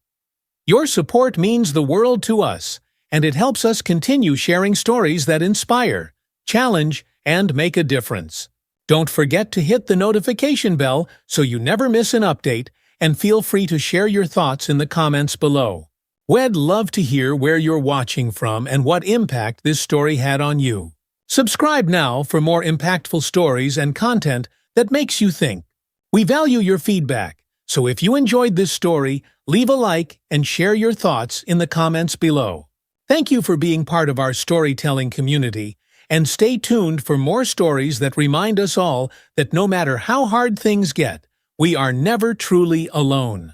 Your support means the world to us, and it helps us continue sharing stories that inspire, challenge, and make a difference. Don't forget to hit the notification bell so you never miss an update, and feel free to share your thoughts in the comments below. We'd love to hear where you're watching from and what impact this story had on you. Subscribe now for more impactful stories and content that makes you think. We value your feedback, so if you enjoyed this story, leave a like and share your thoughts in the comments below. Thank you for being part of our storytelling community, and stay tuned for more stories that remind us all that no matter how hard things get, we are never truly alone.